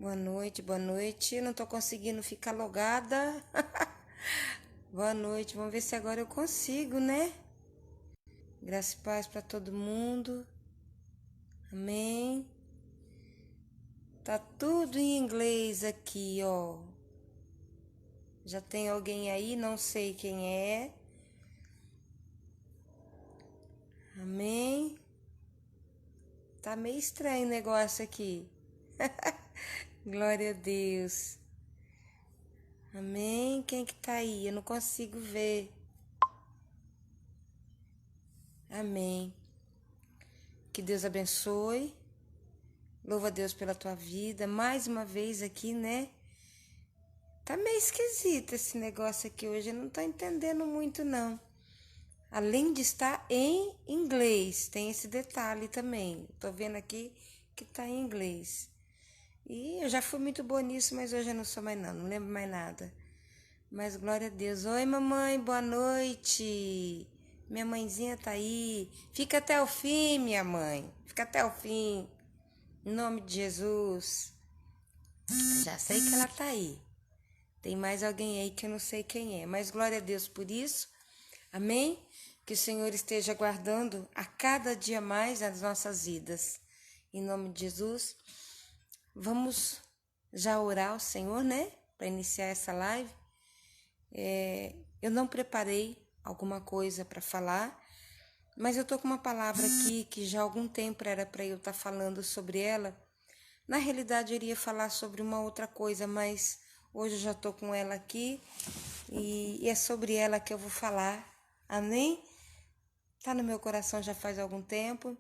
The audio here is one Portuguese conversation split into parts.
Boa noite, boa noite. Eu não tô conseguindo ficar logada. Boa noite. Vamos ver se agora eu consigo, né? Graça e paz para todo mundo. Amém. Tá tudo em inglês aqui, ó. Já tem alguém aí, não sei quem é. Amém. Tá meio estranho o negócio aqui. Glória a Deus. Amém. Quem que tá aí? Eu não consigo ver. Amém. Que Deus abençoe. Louva a Deus pela tua vida. Mais uma vez aqui, né? Tá meio esquisito esse negócio aqui hoje. Eu não tô entendendo muito, não. Além de estar em inglês, tem esse detalhe também. Tô vendo aqui que tá em inglês. E eu já fui muito boa nisso, mas hoje eu não sou mais não. Não lembro mais nada. Mas glória a Deus. Oi, mamãe, boa noite. Minha mãezinha tá aí. Fica até o fim, minha mãe. Fica até o fim. Em nome de Jesus. Já sei que ela tá aí. Tem mais alguém aí que eu não sei quem é. Mas glória a Deus por isso. Amém? Que o Senhor esteja guardando a cada dia mais as nossas vidas. Em nome de Jesus. Vamos já orar ao Senhor, né? Para iniciar essa live. Eu não preparei alguma coisa para falar. Mas eu tô com uma palavra aqui que já há algum tempo era para eu estar falando sobre ela. Na realidade, eu iria falar sobre uma outra coisa, mas hoje eu já tô com ela aqui e é sobre ela que eu vou falar. Amém? Tá no meu coração já faz algum tempo.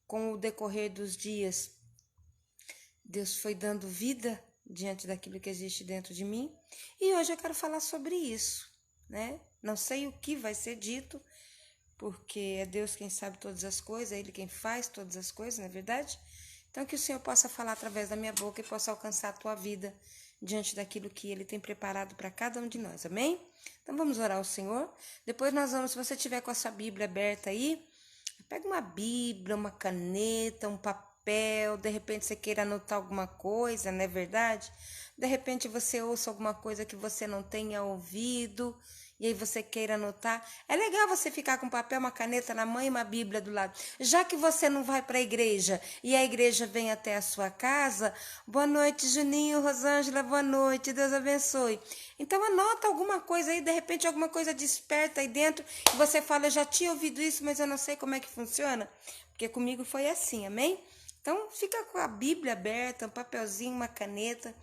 Com o decorrer dos dias, Deus foi dando vida diante daquilo que existe dentro de mim. E hoje eu quero falar sobre isso, né? Não sei o que vai ser dito, porque é Deus quem sabe todas as coisas, é Ele quem faz todas as coisas, não é verdade? Então que o Senhor possa falar através da minha boca e possa alcançar a tua vida diante daquilo que Ele tem preparado para cada um de nós, amém? Então vamos orar ao Senhor. Depois nós vamos, se você tiver com a sua Bíblia aberta aí, pega uma Bíblia, uma caneta, um papel, de repente você queira anotar alguma coisa, não é verdade? De repente você ouça alguma coisa que você não tenha ouvido, e aí você queira anotar. É legal você ficar com um papel, uma caneta na mão e uma Bíblia do lado. Já que você não vai para a igreja e a igreja vem até a sua casa, boa noite, Juninho, Rosângela, boa noite, Deus abençoe. Então anota alguma coisa aí, de repente alguma coisa desperta aí dentro e você fala, eu já tinha ouvido isso, mas eu não sei como é que funciona. Porque comigo foi assim, amém? Então fica com a Bíblia aberta, um papelzinho, uma caneta.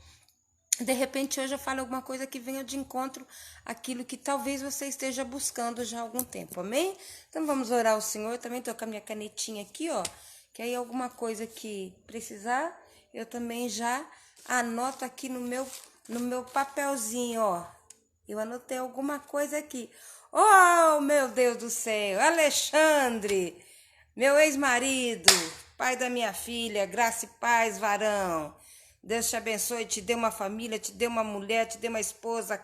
De repente hoje eu falo alguma coisa que venha de encontro àquilo que talvez você esteja buscando já há algum tempo, amém? Então vamos orar ao Senhor, também tô com a minha canetinha aqui, ó, que aí alguma coisa que precisar, eu também já anoto aqui no meu papelzinho, ó. Eu anotei alguma coisa aqui. Oh, meu Deus do céu, Alexandre, meu ex-marido, pai da minha filha, graça e paz, varão. Deus te abençoe, te dê uma família, te dê uma mulher, te dê uma esposa,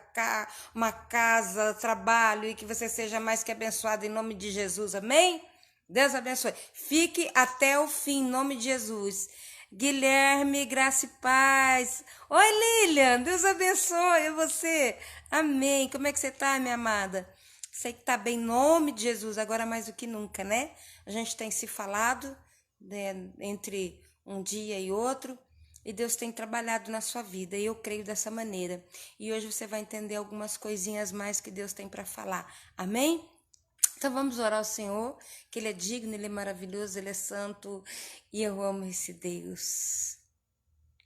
uma casa, trabalho e que você seja mais que abençoado em nome de Jesus, amém? Deus abençoe. Fique até o fim, em nome de Jesus. Guilherme, graça e paz. Oi, Lilian, Deus abençoe você. Amém. Como é que você tá, minha amada? Sei que tá bem em nome de Jesus, agora mais do que nunca, né? A gente tem se falado, né, entre um dia e outro. E Deus tem trabalhado na sua vida, e eu creio dessa maneira. E hoje você vai entender algumas coisinhas mais que Deus tem para falar. Amém? Então vamos orar ao Senhor, que Ele é digno, Ele é maravilhoso, Ele é santo, e eu amo esse Deus.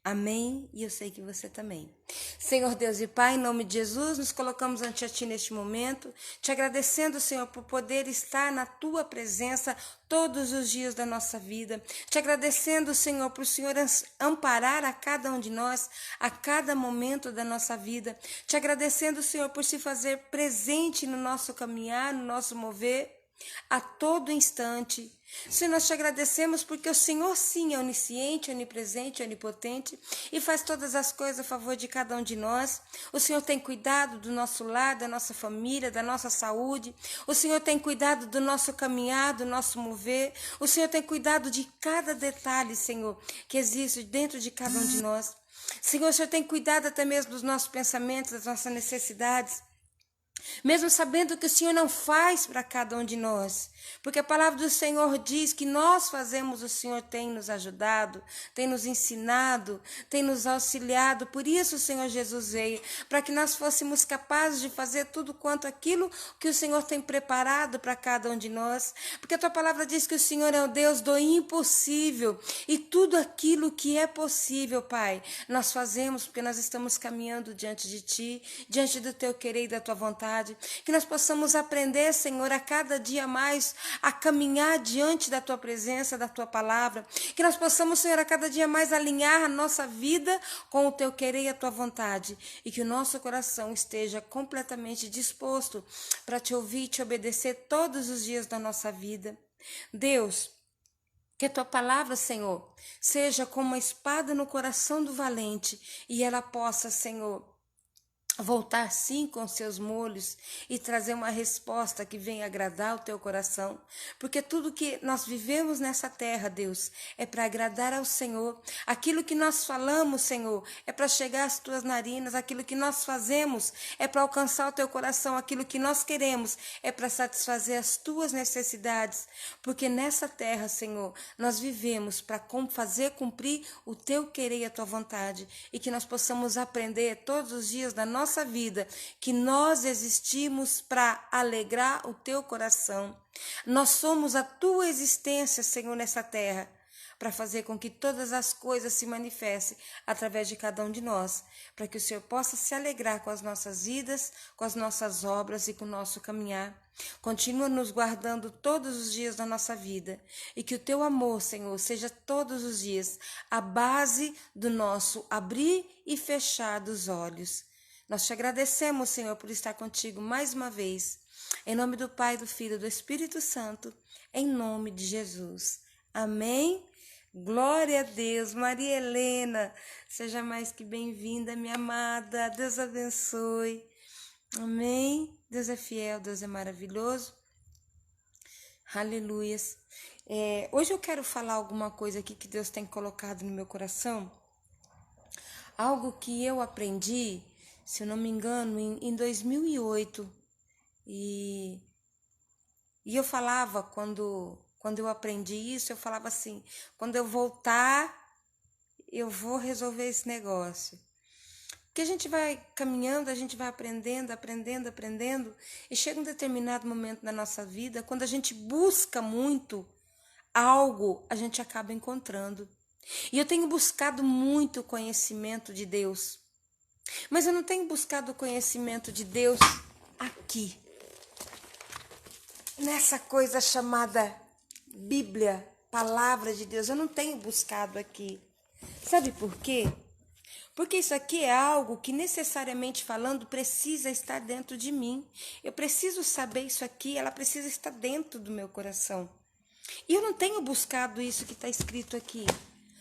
Amém? E eu sei que você também. Senhor Deus e Pai, em nome de Jesus, nos colocamos ante Ti neste momento, te agradecendo, Senhor, por poder estar na Tua presença todos os dias da nossa vida. Te agradecendo, Senhor, por o Senhor amparar a cada um de nós, a cada momento da nossa vida. Te agradecendo, Senhor, por se fazer presente no nosso caminhar, no nosso mover. a todo instante. Senhor, nós te agradecemos porque o Senhor sim é onisciente, onipresente, onipotente e faz todas as coisas a favor de cada um de nós. O Senhor tem cuidado do nosso lar, da nossa família, da nossa saúde. O Senhor tem cuidado do nosso caminhar, do nosso mover. O Senhor tem cuidado de cada detalhe, Senhor, que existe dentro de cada um de nós. Senhor, o Senhor tem cuidado até mesmo dos nossos pensamentos, das nossas necessidades. Mesmo sabendo que o Senhor não faz para cada um de nós, porque a palavra do Senhor diz que nós fazemos, o Senhor tem nos ajudado, tem nos ensinado, tem nos auxiliado. Por isso o Senhor Jesus veio, para que nós fôssemos capazes de fazer tudo quanto aquilo que o Senhor tem preparado para cada um de nós, porque a tua palavra diz que o Senhor é o Deus do impossível, e tudo aquilo que é possível, Pai, nós fazemos porque nós estamos caminhando diante de Ti, diante do Teu querer e da Tua vontade. Que nós possamos aprender, Senhor, a cada dia mais a caminhar diante da Tua presença, da Tua palavra. Que nós possamos, Senhor, a cada dia mais alinhar a nossa vida com o Teu querer e a Tua vontade. E que o nosso coração esteja completamente disposto para Te ouvir e Te obedecer todos os dias da nossa vida. Deus, que a Tua palavra, Senhor, seja como uma espada no coração do valente e ela possa, Senhor, voltar sim com seus molhos e trazer uma resposta que venha agradar o teu coração, porque tudo que nós vivemos nessa terra, Deus, é para agradar ao Senhor. Aquilo que nós falamos, Senhor, é para chegar às tuas narinas. Aquilo que nós fazemos é para alcançar o teu coração. Aquilo que nós queremos é para satisfazer as tuas necessidades, porque nessa terra, Senhor, nós vivemos para fazer cumprir o teu querer e a tua vontade, e que nós possamos aprender todos os dias da nossa vida que nós existimos para alegrar o teu coração. Nós somos a tua existência, Senhor, nessa terra, para fazer com que todas as coisas se manifestem através de cada um de nós, para que o Senhor possa se alegrar com as nossas vidas, com as nossas obras e com o nosso caminhar. Continua nos guardando todos os dias da nossa vida, e que o teu amor, Senhor, seja todos os dias a base do nosso abrir e fechar dos olhos. Nós te agradecemos, Senhor, por estar contigo mais uma vez. Em nome do Pai, do Filho e do Espírito Santo, em nome de Jesus. Amém? Glória a Deus. Maria Helena, seja mais que bem-vinda, minha amada. Deus abençoe. Amém? Deus é fiel, Deus é maravilhoso. Aleluias. Hoje eu quero falar alguma coisa aqui que Deus tem colocado no meu coração. Algo que eu aprendi, se eu não me engano, em 2008. E eu falava, quando eu aprendi isso, eu falava assim: quando eu voltar, eu vou resolver esse negócio. Porque a gente vai caminhando, a gente vai aprendendo, e chega um determinado momento na nossa vida, quando a gente busca muito algo, a gente acaba encontrando. E eu tenho buscado muito o conhecimento de Deus. Mas eu não tenho buscado o conhecimento de Deus aqui, nessa coisa chamada Bíblia, Palavra de Deus. Eu não tenho buscado aqui. Sabe por quê? Porque isso aqui é algo que, necessariamente falando, precisa estar dentro de mim. Eu preciso saber isso aqui, ela precisa estar dentro do meu coração. E eu não tenho buscado isso que está escrito aqui.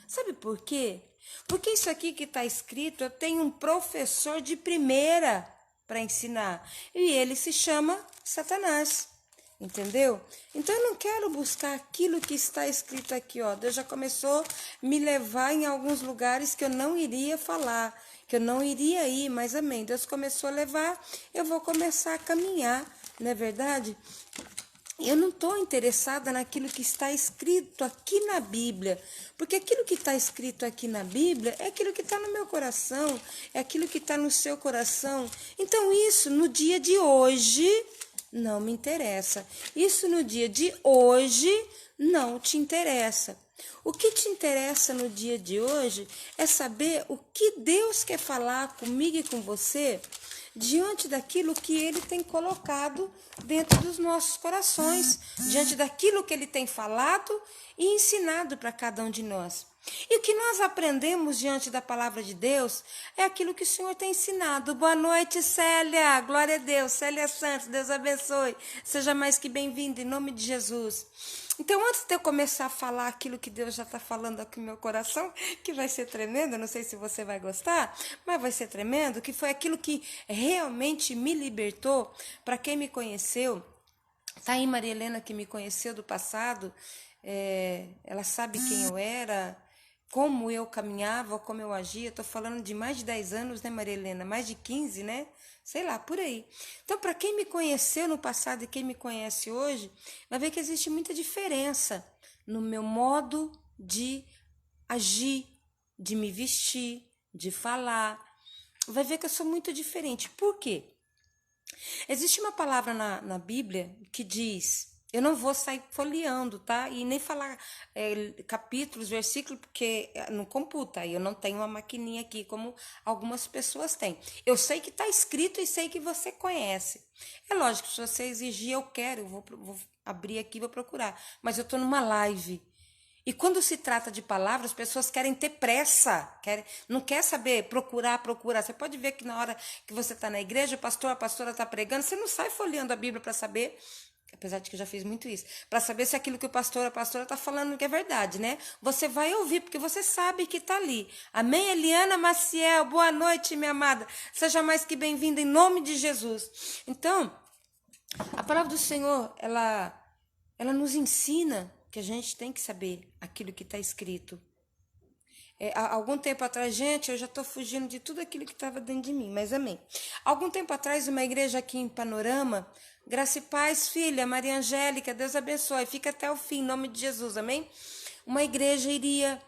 Sabe por quê? Porque isso aqui que está escrito, eu tenho um professor de primeira para ensinar. E ele se chama Satanás. Entendeu? Então eu não quero buscar aquilo que está escrito aqui, ó. Deus já começou a me levar em alguns lugares que eu não iria falar, que eu não iria ir, mas amém. Deus começou a levar, eu vou começar a caminhar, não é verdade? Eu não estou interessada naquilo que está escrito aqui na Bíblia, porque aquilo que está escrito aqui na Bíblia é aquilo que está no meu coração, é aquilo que está no seu coração. Então isso, no dia de hoje, não me interessa. Isso no dia de hoje não te interessa. O que te interessa no dia de hoje é saber o que Deus quer falar comigo e com você diante daquilo que Ele tem colocado dentro dos nossos corações, diante daquilo que Ele tem falado e ensinado para cada um de nós. E o que nós aprendemos diante da palavra de Deus é aquilo que o Senhor tem ensinado. Boa noite, Célia. Glória a Deus. Célia Santos, Deus abençoe. Seja mais que bem-vinda, em nome de Jesus. Então, antes de eu começar a falar aquilo que Deus já está falando aqui no meu coração, que vai ser tremendo, eu não sei se você vai gostar, mas vai ser tremendo, que foi aquilo que realmente me libertou. Para quem me conheceu, tá aí Maria Helena que me conheceu do passado, ela sabe quem eu era, como eu caminhava, como eu agia. Estou falando de mais de 10 anos, né, Maria Helena? Mais de 15, né? Sei lá, por aí. Então, para quem me conheceu no passado e quem me conhece hoje, vai ver que existe muita diferença no meu modo de agir, de me vestir, de falar. Vai ver que eu sou muito diferente. Por quê? Existe uma palavra na Bíblia que diz... Eu não vou sair folheando, tá? E nem falar capítulos, versículos, porque não computa. Eu não tenho uma maquininha aqui, como algumas pessoas têm. Eu sei que está escrito e sei que você conhece. É lógico, se você exigir, eu quero. Eu vou abrir aqui e vou procurar. Mas eu estou numa live. E quando se trata de palavras, as pessoas querem ter pressa, não quer saber procurar. Você pode ver que na hora que você está na igreja, a pastora está pregando, você não sai folheando a Bíblia para saber... Apesar de que eu já fiz muito isso. Para saber se aquilo que a pastora está falando que é verdade, né? Você vai ouvir, porque você sabe que está ali. Amém? Eliana Maciel, boa noite, minha amada. Seja mais que bem-vinda em nome de Jesus. Então, a palavra do Senhor, ela nos ensina que a gente tem que saber aquilo que está escrito. Há algum tempo atrás, gente, eu já estou fugindo de tudo aquilo que estava dentro de mim, mas amém. Algum tempo atrás, uma igreja aqui em Panorama, Graça e Paz, filha, Maria Angélica, Deus abençoe, fica até o fim, em nome de Jesus, amém? Uma igreja iria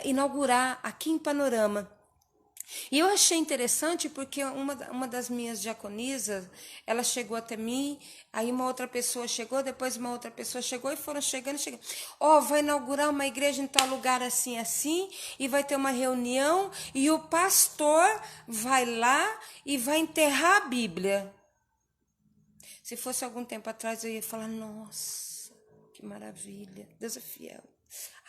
inaugurar aqui em Panorama. E eu achei interessante porque uma das minhas diaconisas, ela chegou até mim, aí uma outra pessoa chegou, depois uma outra pessoa chegou e foram chegando. Vai inaugurar uma igreja em tal lugar assim, assim, e vai ter uma reunião e o pastor vai lá e vai enterrar a Bíblia. Se fosse algum tempo atrás, eu ia falar, nossa, que maravilha, Deus é fiel.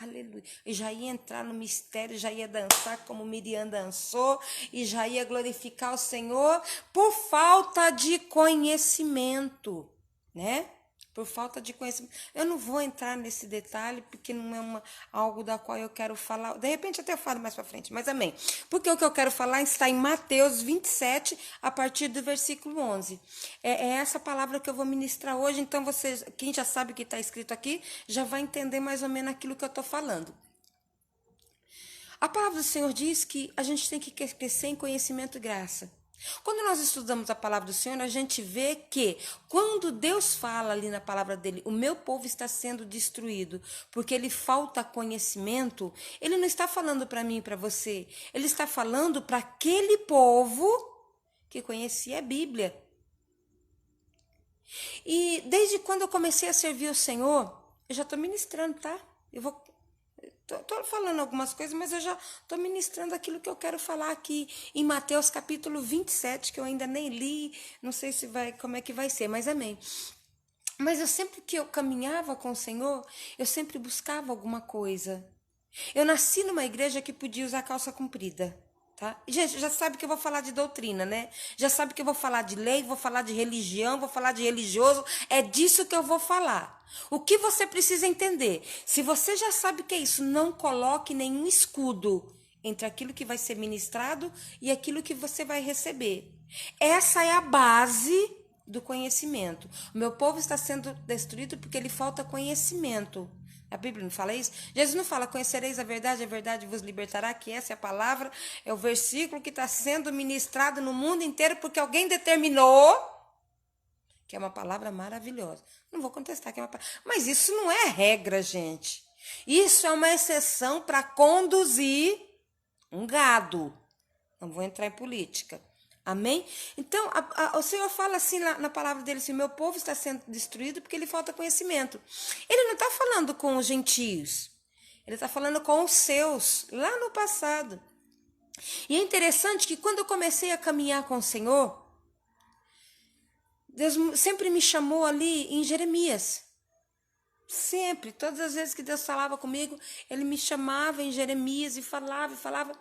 Aleluia. E já ia entrar no mistério, já ia dançar como Miriam dançou, e já ia glorificar o Senhor por falta de conhecimento, né? Por falta de conhecimento. Eu não vou entrar nesse detalhe, porque não é algo da qual eu quero falar. De repente até eu falo mais para frente, mas amém. Porque o que eu quero falar está em Mateus 27, a partir do versículo 11. É essa palavra que eu vou ministrar hoje, então vocês, quem já sabe o que está escrito aqui, já vai entender mais ou menos aquilo que eu estou falando. A palavra do Senhor diz que a gente tem que crescer em conhecimento e graça. Quando nós estudamos a palavra do Senhor, a gente vê que quando Deus fala ali na palavra dele, o meu povo está sendo destruído porque ele falta conhecimento, ele não está falando para mim e para você, ele está falando para aquele povo que conhecia a Bíblia. E desde quando eu comecei a servir o Senhor, eu já estou ministrando, tá? Estou falando algumas coisas, mas eu já estou ministrando aquilo que eu quero falar aqui em Mateus capítulo 27, que eu ainda nem li, não sei como é que vai ser, mas amém. Mas eu sempre que eu caminhava com o Senhor, eu sempre buscava alguma coisa. Eu nasci numa igreja que podia usar calça comprida. Tá? Gente, já sabe que eu vou falar de doutrina, né? Já sabe que eu vou falar de lei, vou falar de religião, vou falar de religioso. É disso que eu vou falar. O que você precisa entender? Se você já sabe o que é isso, não coloque nenhum escudo entre aquilo que vai ser ministrado e aquilo que você vai receber. Essa é a base do conhecimento. O meu povo está sendo destruído porque lhe falta conhecimento. A Bíblia não fala isso? Jesus não fala, conhecereis a verdade vos libertará, que essa é a palavra, é o versículo que está sendo ministrado no mundo inteiro, porque alguém determinou, que é uma palavra maravilhosa. Não vou contestar que é uma palavra, mas isso não é regra, gente. Isso é uma exceção para conduzir um gado. Não vou entrar em política. Amém? Então, o Senhor fala assim na palavra dele, assim, meu povo está sendo destruído porque lhe falta conhecimento. Ele não está falando com os gentios. Ele está falando com os seus, lá no passado. E é interessante que quando eu comecei a caminhar com o Senhor, Deus sempre me chamou ali em Jeremias. Sempre, todas as vezes que Deus falava comigo, Ele me chamava em Jeremias e falava e falava.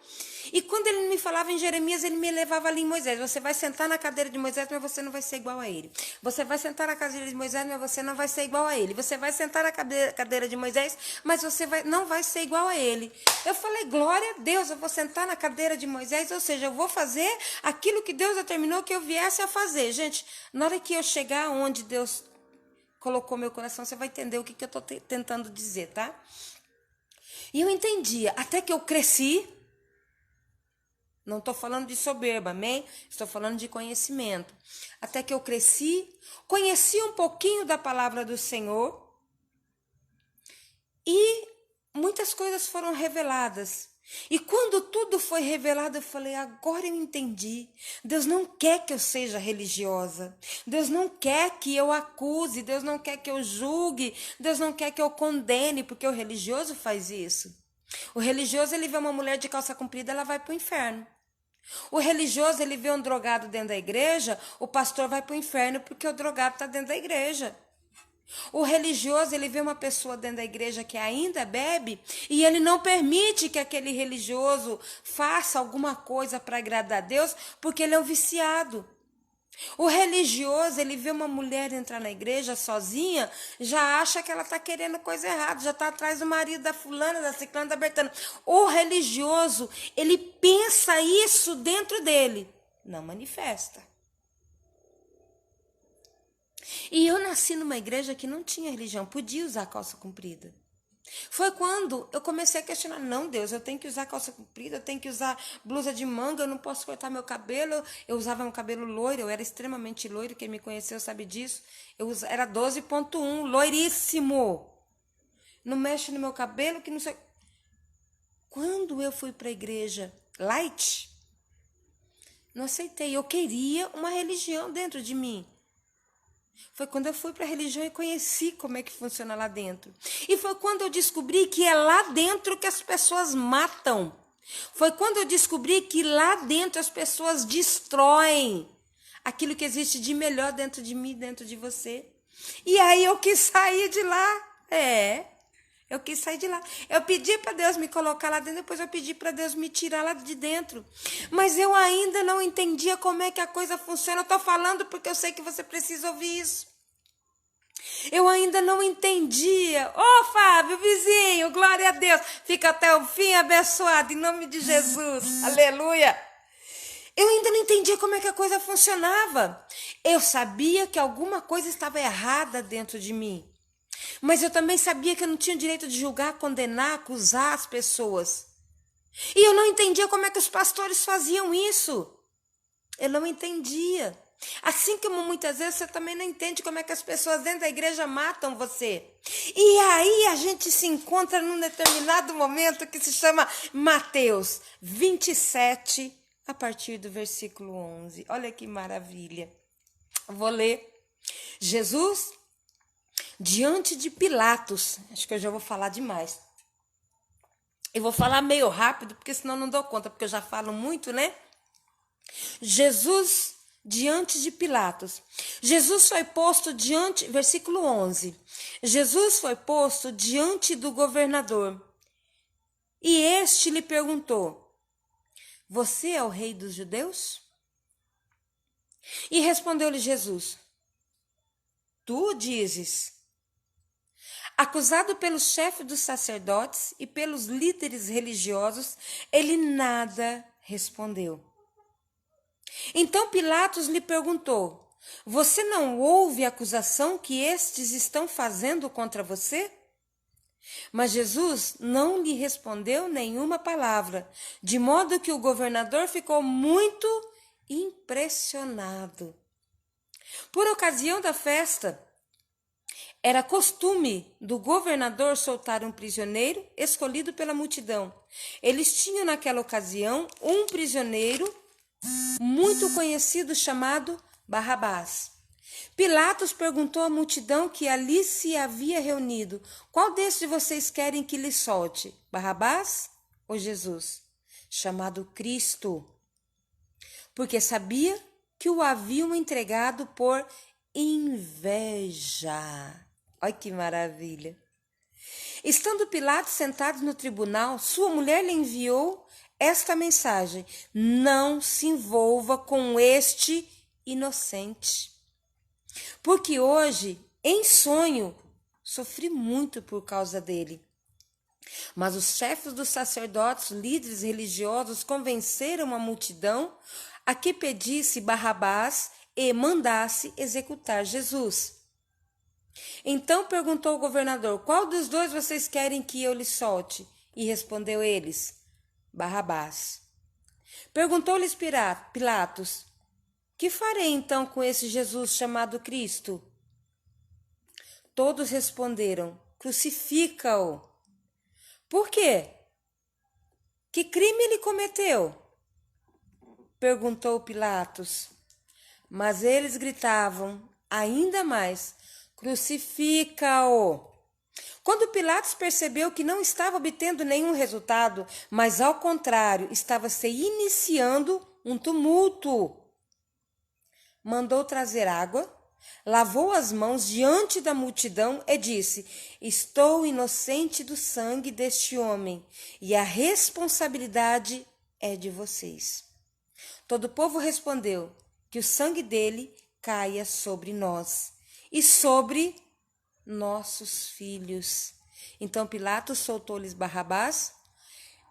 E quando Ele me falava em Jeremias, Ele me levava ali em Moisés. Você vai sentar na cadeira de Moisés, mas você não vai ser igual a ele. Você vai sentar na cadeira de Moisés, mas você não vai ser igual a ele. Você vai sentar na cadeira de Moisés, mas você não vai ser igual a ele. Eu falei, glória a Deus, eu vou sentar na cadeira de Moisés, ou seja, eu vou fazer aquilo que Deus determinou que eu viesse a fazer. Gente, na hora que eu chegar onde Deus colocou meu coração, você vai entender o que eu estou tentando dizer, tá? E eu entendia, até que eu cresci, não estou falando de soberba, amém? Estou falando de conhecimento. Até que eu cresci, conheci um pouquinho da palavra do Senhor e muitas coisas foram reveladas. E quando tudo foi revelado, eu falei, agora eu entendi. Deus não quer que eu seja religiosa. Deus não quer que eu acuse. Deus não quer que eu julgue. Deus não quer que eu condene, porque o religioso faz isso. O religioso, ele vê uma mulher de calça comprida, ela vai para o inferno. O religioso, ele vê um drogado dentro da igreja, o pastor vai para o inferno porque o drogado está dentro da igreja. O religioso, ele vê uma pessoa dentro da igreja que ainda bebe e ele não permite que aquele religioso faça alguma coisa para agradar a Deus porque ele é um viciado. O religioso, ele vê uma mulher entrar na igreja sozinha, já acha que ela está querendo coisa errada, já está atrás do marido da fulana, da ciclana, da bertana. O religioso, ele pensa isso dentro dele, não manifesta. E eu nasci numa igreja que não tinha religião, podia usar calça comprida. Foi quando eu comecei a questionar, não, Deus, eu tenho que usar calça comprida, eu tenho que usar blusa de manga, eu não posso cortar meu cabelo. Eu usava meu cabelo loiro, eu era extremamente loiro, quem me conheceu sabe disso. Era 12.1, loiríssimo. Não mexe no meu cabelo, que não sei... Quando eu fui para a igreja light, não aceitei, eu queria uma religião dentro de mim. Foi quando eu fui para a religião e conheci como é que funciona lá dentro. E foi quando eu descobri que é lá dentro que as pessoas matam. Foi quando eu descobri que lá dentro as pessoas destroem aquilo que existe de melhor dentro de mim, dentro de você. E aí eu quis sair de lá. Eu quis sair de lá. Eu pedi para Deus me colocar lá dentro, depois eu pedi para Deus me tirar lá de dentro. Mas eu ainda não entendia como é que a coisa funciona. Eu estou falando porque eu sei que você precisa ouvir isso. Eu ainda não entendia. Ô, Fábio, vizinho, glória a Deus. Fica até o fim abençoado, em nome de Jesus. Aleluia. Eu ainda não entendia como é que a coisa funcionava. Eu sabia que alguma coisa estava errada dentro de mim. Mas eu também sabia que eu não tinha o direito de julgar, condenar, acusar as pessoas. E eu não entendia como é que os pastores faziam isso. Eu não entendia. Assim como muitas vezes você também não entende como é que as pessoas dentro da igreja matam você. E aí a gente se encontra num determinado momento que se chama Mateus 27, a partir do versículo 11. Olha que maravilha. Vou ler. Jesus, diante de Pilatos, acho que eu já vou falar demais. Eu vou falar meio rápido, porque senão não dou conta, porque eu já falo muito, né? Jesus, diante de Pilatos. Jesus foi posto diante, versículo 11. Jesus foi posto diante do governador. E este lhe perguntou: você é o rei dos judeus? E respondeu-lhe Jesus: tu o dizes. Acusado pelo chefe dos sacerdotes e pelos líderes religiosos, ele nada respondeu. Então Pilatos lhe perguntou: você não ouve a acusação que estes estão fazendo contra você? Mas Jesus não lhe respondeu nenhuma palavra, de modo que o governador ficou muito impressionado. Por ocasião da festa, era costume do governador soltar um prisioneiro escolhido pela multidão. Eles tinham naquela ocasião um prisioneiro muito conhecido chamado Barrabás. Pilatos perguntou à multidão que ali se havia reunido: qual desses vocês querem que lhe solte, Barrabás ou Jesus, chamado Cristo? Porque sabia que o haviam entregado por inveja. Olha que maravilha. Estando Pilatos sentado no tribunal, sua mulher lhe enviou esta mensagem: não se envolva com este inocente. Porque hoje, em sonho, sofri muito por causa dele. Mas os chefes dos sacerdotes, líderes religiosos, convenceram a multidão a que pedisse Barrabás e mandasse executar Jesus. Então perguntou o governador: qual dos dois vocês querem que eu lhe solte? E respondeu eles: Barrabás. Perguntou-lhes Pilatos: que farei então com esse Jesus chamado Cristo? Todos responderam: crucifica-o. Por quê? Que crime ele cometeu? Perguntou Pilatos. Mas eles gritavam ainda mais: crucifica-o! Quando Pilatos percebeu que não estava obtendo nenhum resultado, mas ao contrário, estava se iniciando um tumulto, mandou trazer água, lavou as mãos diante da multidão e disse: estou inocente do sangue deste homem, e a responsabilidade é de vocês. Todo o povo respondeu: que o sangue dele caia sobre nós e sobre nossos filhos. Então Pilatos soltou-lhes Barrabás,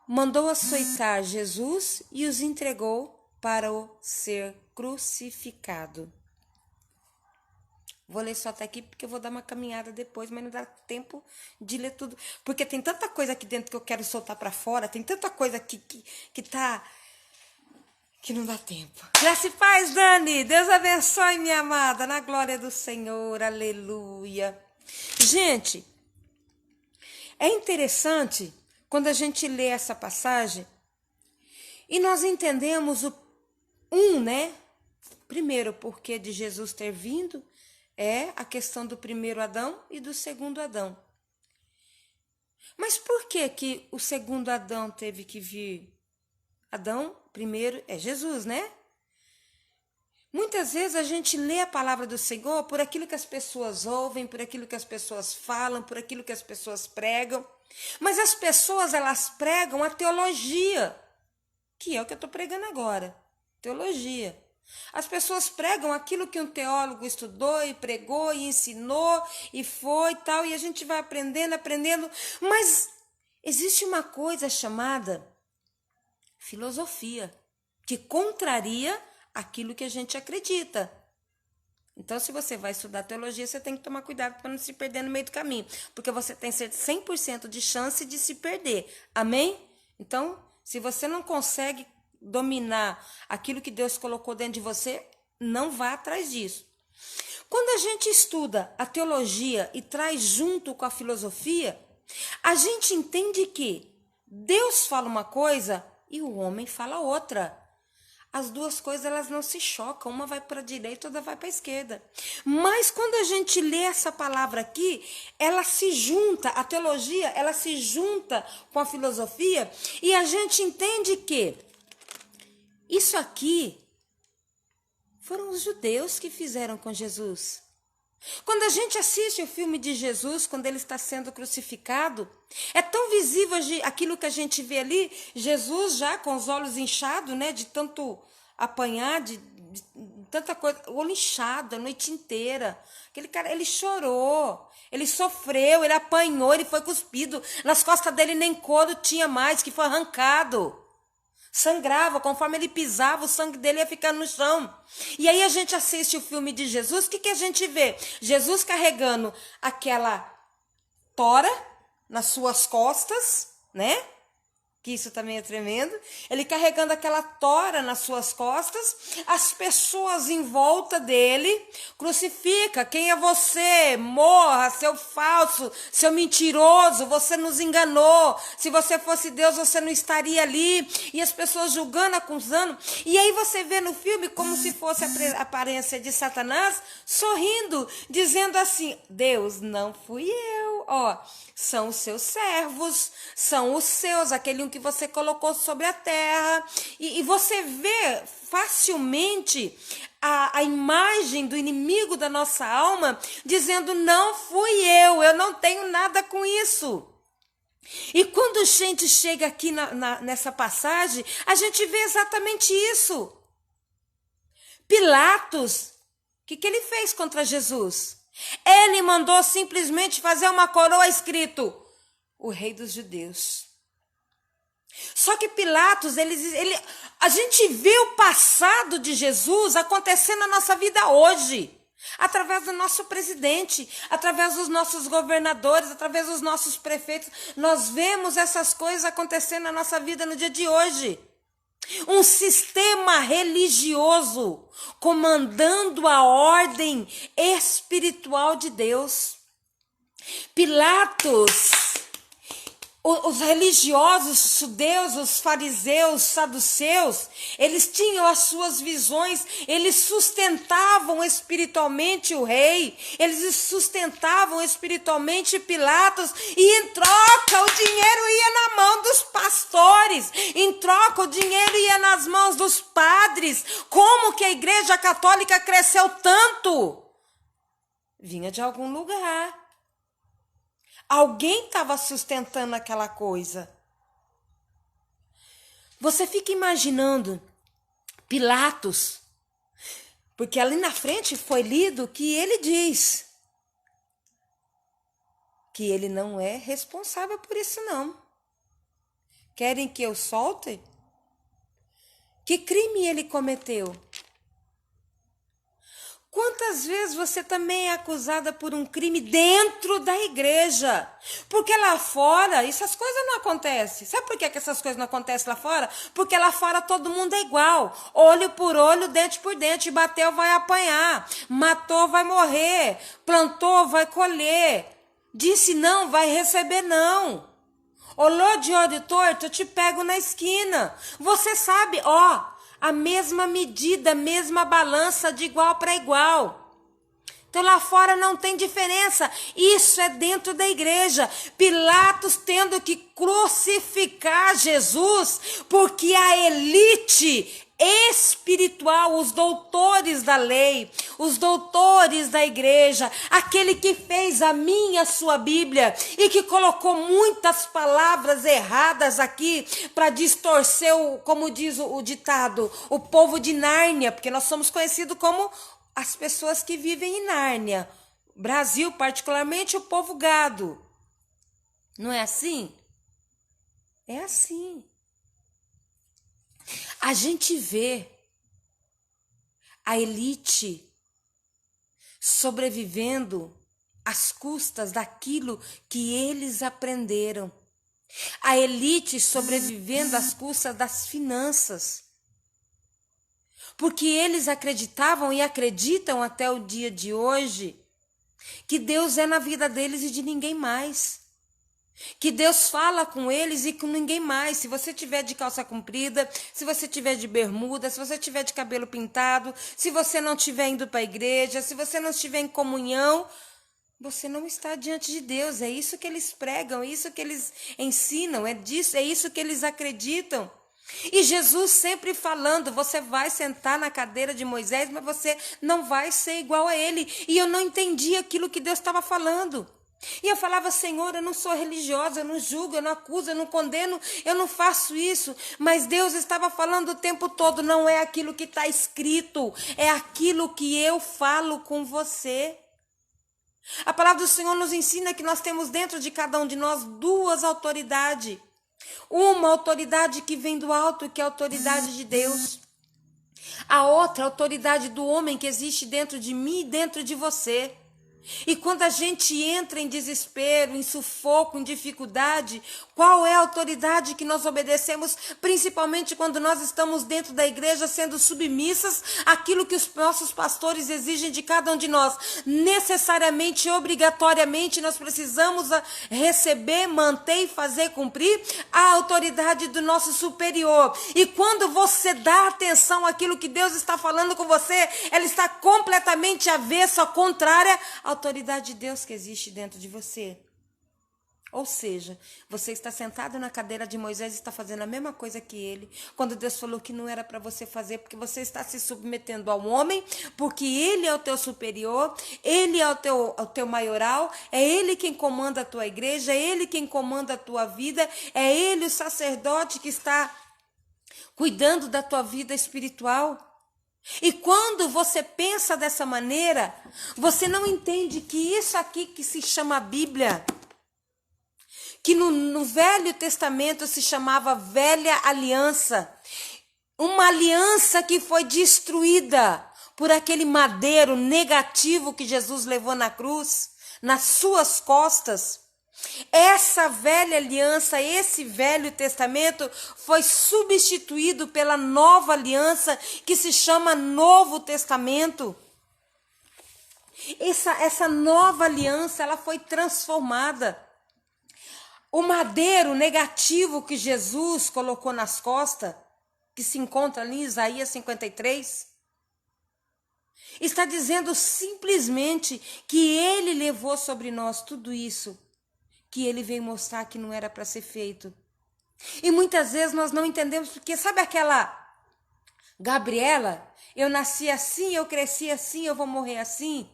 mandou açoitar Jesus e os entregou para o ser crucificado. Vou ler só até aqui porque eu vou dar uma caminhada depois, mas não dá tempo de ler tudo, porque tem tanta coisa aqui dentro que eu quero soltar para fora, tem tanta coisa aqui que não dá tempo. Graça e paz, Dani. Deus abençoe, minha amada, na glória do Senhor. Aleluia. Gente, é interessante quando a gente lê essa passagem e nós entendemos né? Primeiro, o porquê de Jesus ter vindo é a questão do primeiro Adão e do segundo Adão. Mas por que o segundo Adão teve que vir? Adão, primeiro, é Jesus, né? Muitas vezes a gente lê a palavra do Senhor por aquilo que as pessoas ouvem, por aquilo que as pessoas falam, por aquilo que as pessoas pregam. Mas as pessoas, elas pregam a teologia, que é o que eu estou pregando agora, teologia. As pessoas pregam aquilo que um teólogo estudou e pregou e ensinou e foi e tal, e a gente vai aprendendo, mas existe uma coisa chamada filosofia, que contraria aquilo que a gente acredita. Então, se você vai estudar teologia, você tem que tomar cuidado para não se perder no meio do caminho, porque você tem 100% de chance de se perder. Amém? Então, se você não consegue dominar aquilo que Deus colocou dentro de você, não vá atrás disso. Quando a gente estuda a teologia e traz junto com a filosofia, a gente entende que Deus fala uma coisa e o homem fala outra. As duas coisas, elas não se chocam, uma vai para a direita, outra vai para a esquerda. Mas quando a gente lê essa palavra aqui, ela se junta, a teologia, ela se junta com a filosofia, e a gente entende que isso aqui foram os judeus que fizeram com Jesus. Quando a gente assiste o filme de Jesus, quando ele está sendo crucificado, é tão visível aquilo que a gente vê ali, Jesus já com os olhos inchados, né, de tanto apanhar, de tanta coisa, o olho inchado a noite inteira. Aquele cara, ele chorou, ele sofreu, ele apanhou, ele foi cuspido, nas costas dele nem couro tinha mais, que foi arrancado. Sangrava, conforme ele pisava, o sangue dele ia ficar no chão. E aí a gente assiste o filme de Jesus, o que a gente vê? Jesus carregando aquela tora nas suas costas, né? Que isso também é tremendo. Ele carregando aquela tora nas suas costas, as pessoas em volta dele, crucifica, quem é você? Morra, seu falso, seu mentiroso, você nos enganou. Se você fosse Deus, você não estaria ali. E as pessoas julgando, acusando. E aí você vê no filme como se fosse a aparência de Satanás, sorrindo, dizendo assim: Deus, não fui eu, ó, são os seus servos, são os seus, aquele que você colocou sobre a terra. E você vê facilmente a imagem do inimigo da nossa alma dizendo: não fui eu não tenho nada com isso. E quando a gente chega aqui nessa passagem, a gente vê exatamente isso. Pilatos, o que ele fez contra Jesus? Ele mandou simplesmente fazer uma coroa escrito: o Rei dos Judeus. Só que Pilatos, a gente vê o passado de Jesus acontecendo na nossa vida hoje. Através do nosso presidente, através dos nossos governadores, através dos nossos prefeitos. Nós vemos essas coisas acontecendo na nossa vida no dia de hoje. Um sistema religioso comandando a ordem espiritual de Deus. Pilatos, os religiosos judeus, os fariseus, saduceus, eles tinham as suas visões, eles sustentavam espiritualmente o rei, eles sustentavam espiritualmente Pilatos, e em troca o dinheiro ia na mão dos pastores, em troca o dinheiro ia nas mãos dos padres. Como que a Igreja Católica cresceu tanto? Vinha de algum lugar. Alguém estava sustentando aquela coisa. Você fica imaginando Pilatos, porque ali na frente foi lido que ele diz que ele não é responsável por isso não. Querem que eu solte? Que crime ele cometeu? Quantas vezes você também é acusada por um crime dentro da igreja? Porque lá fora, essas coisas não acontecem. Sabe por que essas coisas não acontecem lá fora? Porque lá fora todo mundo é igual. Olho por olho, dente por dente. Bateu, vai apanhar. Matou, vai morrer. Plantou, vai colher. Disse não, vai receber não. Olhou de olho torto, eu te pego na esquina. Você sabe, a mesma medida, a mesma balança de igual para igual. Então lá fora não tem diferença. Isso é dentro da igreja. Pilatos tendo que crucificar Jesus porque a elite espiritual, os doutores da lei, os doutores da igreja, aquele que fez a minha, a sua Bíblia e que colocou muitas palavras erradas aqui para distorcer, como diz o ditado, o povo de Nárnia, porque nós somos conhecidos como as pessoas que vivem em Nárnia. Brasil, particularmente, o povo gado. Não é assim? É assim. A gente vê a elite sobrevivendo às custas daquilo que eles aprenderam. A elite sobrevivendo às custas das finanças. Porque eles acreditavam e acreditam até o dia de hoje que Deus é na vida deles e de ninguém mais. Que Deus fala com eles e com ninguém mais. Se você tiver de calça comprida, se você tiver de bermuda, se você tiver de cabelo pintado, se você não estiver indo para a igreja, se você não estiver em comunhão, você não está diante de Deus. É isso que eles pregam, é isso que eles ensinam, é isso que eles acreditam. E Jesus sempre falando: você vai sentar na cadeira de Moisés, mas você não vai ser igual a ele. E eu não entendi aquilo que Deus estava falando. E eu falava: Senhor, eu não sou religiosa, eu não julgo, eu não acuso, eu não condeno, eu não faço isso. Mas Deus estava falando o tempo todo: não é aquilo que está escrito, é aquilo que eu falo com você. A palavra do Senhor nos ensina que nós temos dentro de cada um de nós duas autoridades. Uma autoridade que vem do alto, que é a autoridade de Deus. A outra, a autoridade do homem que existe dentro de mim e dentro de você. E quando a gente entra em desespero, em sufoco, em dificuldade, qual é a autoridade que nós obedecemos, principalmente quando nós estamos dentro da igreja sendo submissas àquilo que os nossos pastores exigem de cada um de nós? Necessariamente, obrigatoriamente, nós precisamos receber, manter e fazer cumprir a autoridade do nosso superior. E quando você dá atenção àquilo que Deus está falando com você, ela está completamente avessa, contrária à autoridade de Deus que existe dentro de você. Ou seja, você está sentado na cadeira de Moisés e está fazendo a mesma coisa que ele, quando Deus falou que não era para você fazer, porque você está se submetendo ao homem, porque ele é o teu superior, ele é o teu maioral, é ele quem comanda a tua igreja, é ele quem comanda a tua vida, é ele o sacerdote que está cuidando da tua vida espiritual. E quando você pensa dessa maneira, você não entende que isso aqui que se chama Bíblia, que no Velho Testamento se chamava Velha Aliança, uma aliança que foi destruída por aquele madeiro negativo que Jesus levou na cruz, nas suas costas. Essa velha aliança, esse Velho Testamento foi substituído pela nova aliança que se chama Novo Testamento. Essa nova aliança, ela foi transformada. O madeiro negativo que Jesus colocou nas costas, que se encontra ali em Isaías 53, está dizendo simplesmente que ele levou sobre nós tudo isso, que ele veio mostrar que não era para ser feito. E muitas vezes nós não entendemos, porque sabe aquela Gabriela, eu nasci assim, eu cresci assim, eu vou morrer assim?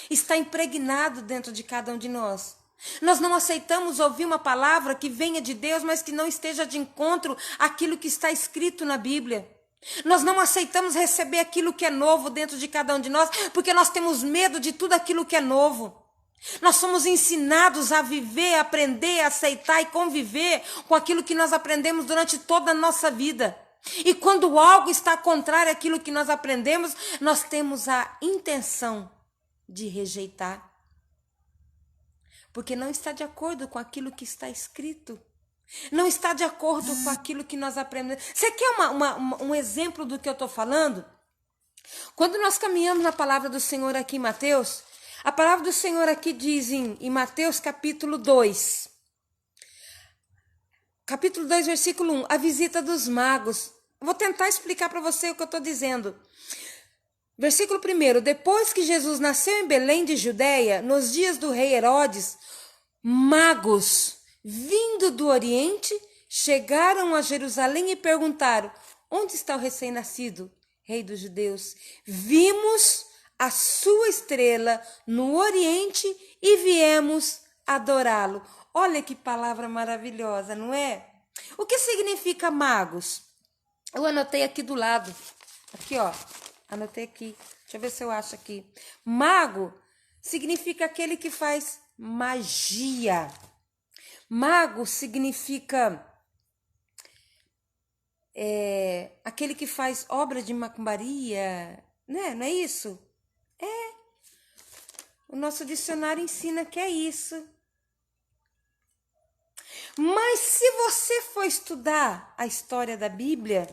Está impregnado dentro de cada um de nós. Nós não aceitamos ouvir uma palavra que venha de Deus, mas que não esteja de encontro àquilo que está escrito na Bíblia. Nós não aceitamos receber aquilo que é novo dentro de cada um de nós, porque nós temos medo de tudo aquilo que é novo. Nós somos ensinados a viver, a aprender, a aceitar e conviver com aquilo que nós aprendemos durante toda a nossa vida. E quando algo está contrário àquilo que nós aprendemos, nós temos a intenção de rejeitar. Porque não está de acordo com aquilo que está escrito. Não está de acordo com aquilo que nós aprendemos. Você quer um exemplo do que eu estou falando? Quando nós caminhamos na palavra do Senhor aqui em Mateus, a palavra do Senhor aqui diz em Mateus capítulo 2. Capítulo 2, versículo 1. A visita dos magos. Vou tentar explicar para você o que eu estou dizendo. Versículo 1. Depois que Jesus nasceu em Belém de Judeia, nos dias do rei Herodes, magos, vindo do Oriente, chegaram a Jerusalém e perguntaram: onde está o recém-nascido, rei dos judeus? Vimos a sua estrela no Oriente e viemos adorá-lo. Olha que palavra maravilhosa, não é? O que significa magos? Eu anotei aqui do lado. Aqui, ó. Anotei aqui. Deixa eu ver se eu acho aqui. Mago significa aquele que faz magia. Mago significa aquele que faz obra de macumbaria, né? Não é isso? É. O nosso dicionário ensina que é isso. Mas se você for estudar a história da Bíblia,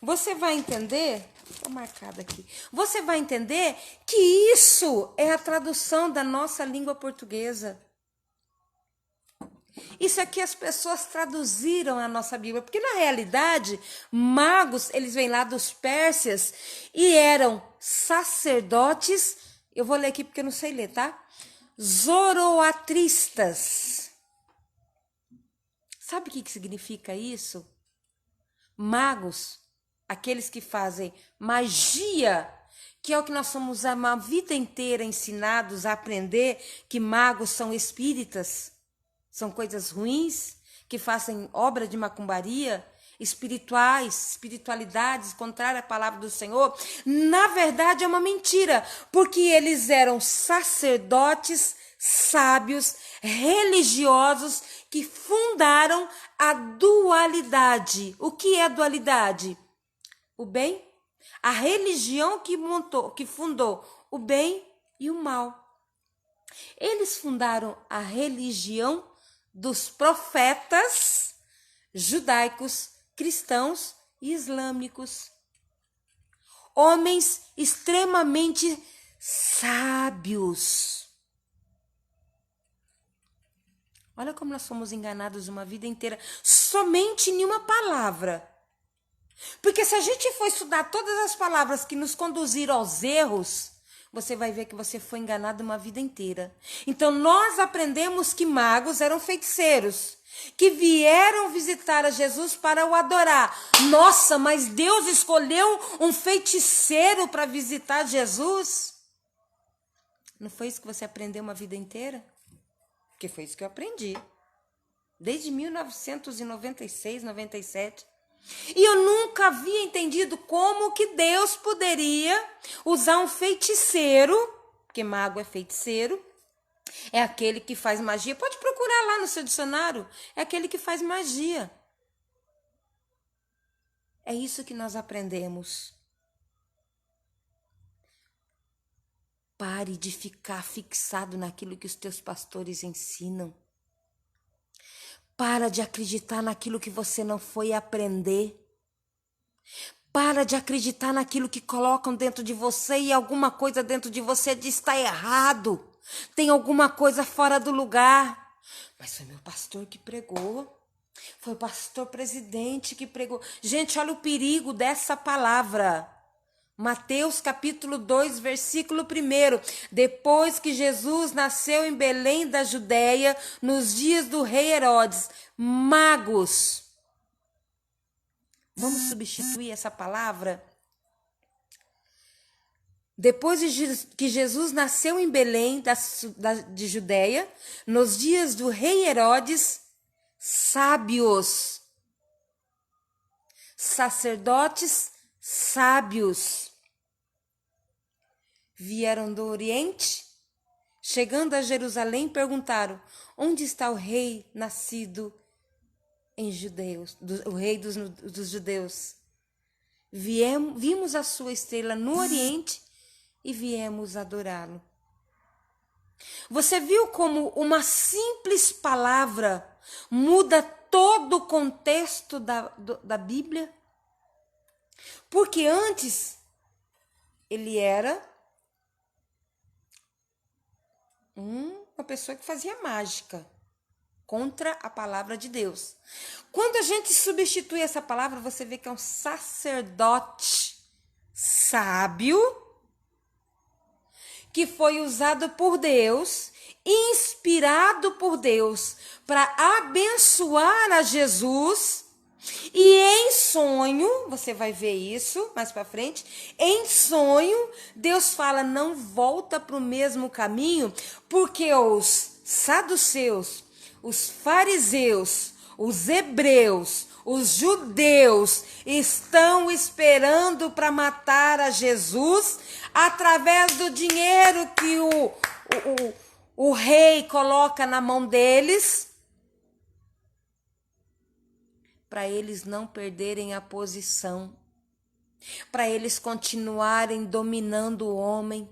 você vai entender, estou marcada aqui, você vai entender que isso é a tradução da nossa língua portuguesa. Isso aqui as pessoas traduziram a nossa Bíblia, porque na realidade, magos, eles vêm lá dos Pérsias e eram sacerdotes, eu vou ler aqui porque eu não sei ler, tá? Zoroatristas. Sabe o que significa isso? Magos, aqueles que fazem magia, que é o que nós somos uma vida inteira ensinados a aprender, que magos são espíritas, são coisas ruins, que fazem obra de macumbaria, espiritualidades contrárias à palavra do Senhor. Na verdade é uma mentira, porque eles eram sacerdotes, sábios, religiosos, que fundaram a dualidade. O que é a dualidade? O bem, a religião que fundou o bem e o mal. Eles fundaram a religião dos profetas judaicos, cristãos e islâmicos. Homens extremamente sábios. Olha como nós fomos enganados uma vida inteira, somente em uma palavra. Porque se a gente for estudar todas as palavras que nos conduziram aos erros, você vai ver que você foi enganado uma vida inteira. Então nós aprendemos que magos eram feiticeiros, que vieram visitar a Jesus para o adorar. Nossa, mas Deus escolheu um feiticeiro para visitar Jesus? Não foi isso que você aprendeu uma vida inteira? Porque foi isso que eu aprendi. Desde 1996, 97. E eu nunca havia entendido como que Deus poderia usar um feiticeiro, porque mago é feiticeiro, é aquele que faz magia. Pode procurar lá no seu dicionário. É aquele que faz magia. É isso que nós aprendemos. Pare de ficar fixado naquilo que os teus pastores ensinam. Para de acreditar naquilo que você não foi aprender. Para de acreditar naquilo que colocam dentro de você e alguma coisa dentro de você diz está errado. Tem alguma coisa fora do lugar. Mas foi meu pastor que pregou. Foi o pastor presidente que pregou. Gente, olha o perigo dessa palavra. Mateus capítulo 2, versículo 1. Depois que Jesus nasceu em Belém da Judéia, nos dias do rei Herodes, magos. Vamos substituir essa palavra? Depois que Jesus nasceu em Belém de Judéia, nos dias do rei Herodes, sábios, sacerdotes sábios, vieram do Oriente, chegando a Jerusalém, perguntaram: onde está o rei nascido em judeus, o rei dos judeus? Vimos a sua estrela no Oriente e viemos adorá-lo. Você viu como uma simples palavra muda todo o contexto da Bíblia? Porque antes ele era uma pessoa que fazia mágica contra a palavra de Deus. Quando a gente substitui essa palavra, você vê que é um sacerdote sábio que foi usado por Deus, inspirado por Deus para abençoar a Jesus. E em sonho, você vai ver isso mais para frente, em sonho, Deus fala: não volta para o mesmo caminho, porque os saduceus, os fariseus, os hebreus, os judeus estão esperando para matar a Jesus através do dinheiro que o rei coloca na mão deles, para eles não perderem a posição, para eles continuarem dominando o homem,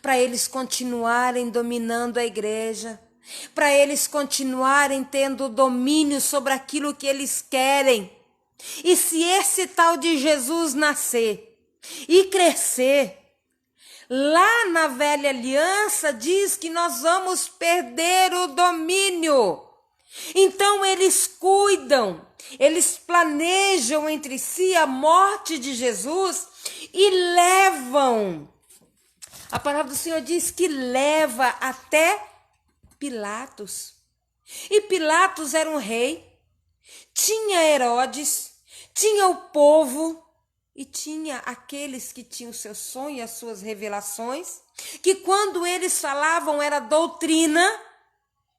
para eles continuarem dominando a igreja, para eles continuarem tendo domínio sobre aquilo que eles querem. E se esse tal de Jesus nascer e crescer, lá na velha aliança diz que nós vamos perder o domínio. Então eles cuidam, eles planejam entre si a morte de Jesus e levam. A palavra do Senhor diz que leva até Pilatos. E Pilatos era um rei, tinha Herodes, tinha o povo e tinha aqueles que tinham o seu sonho e as suas revelações, que quando eles falavam era doutrina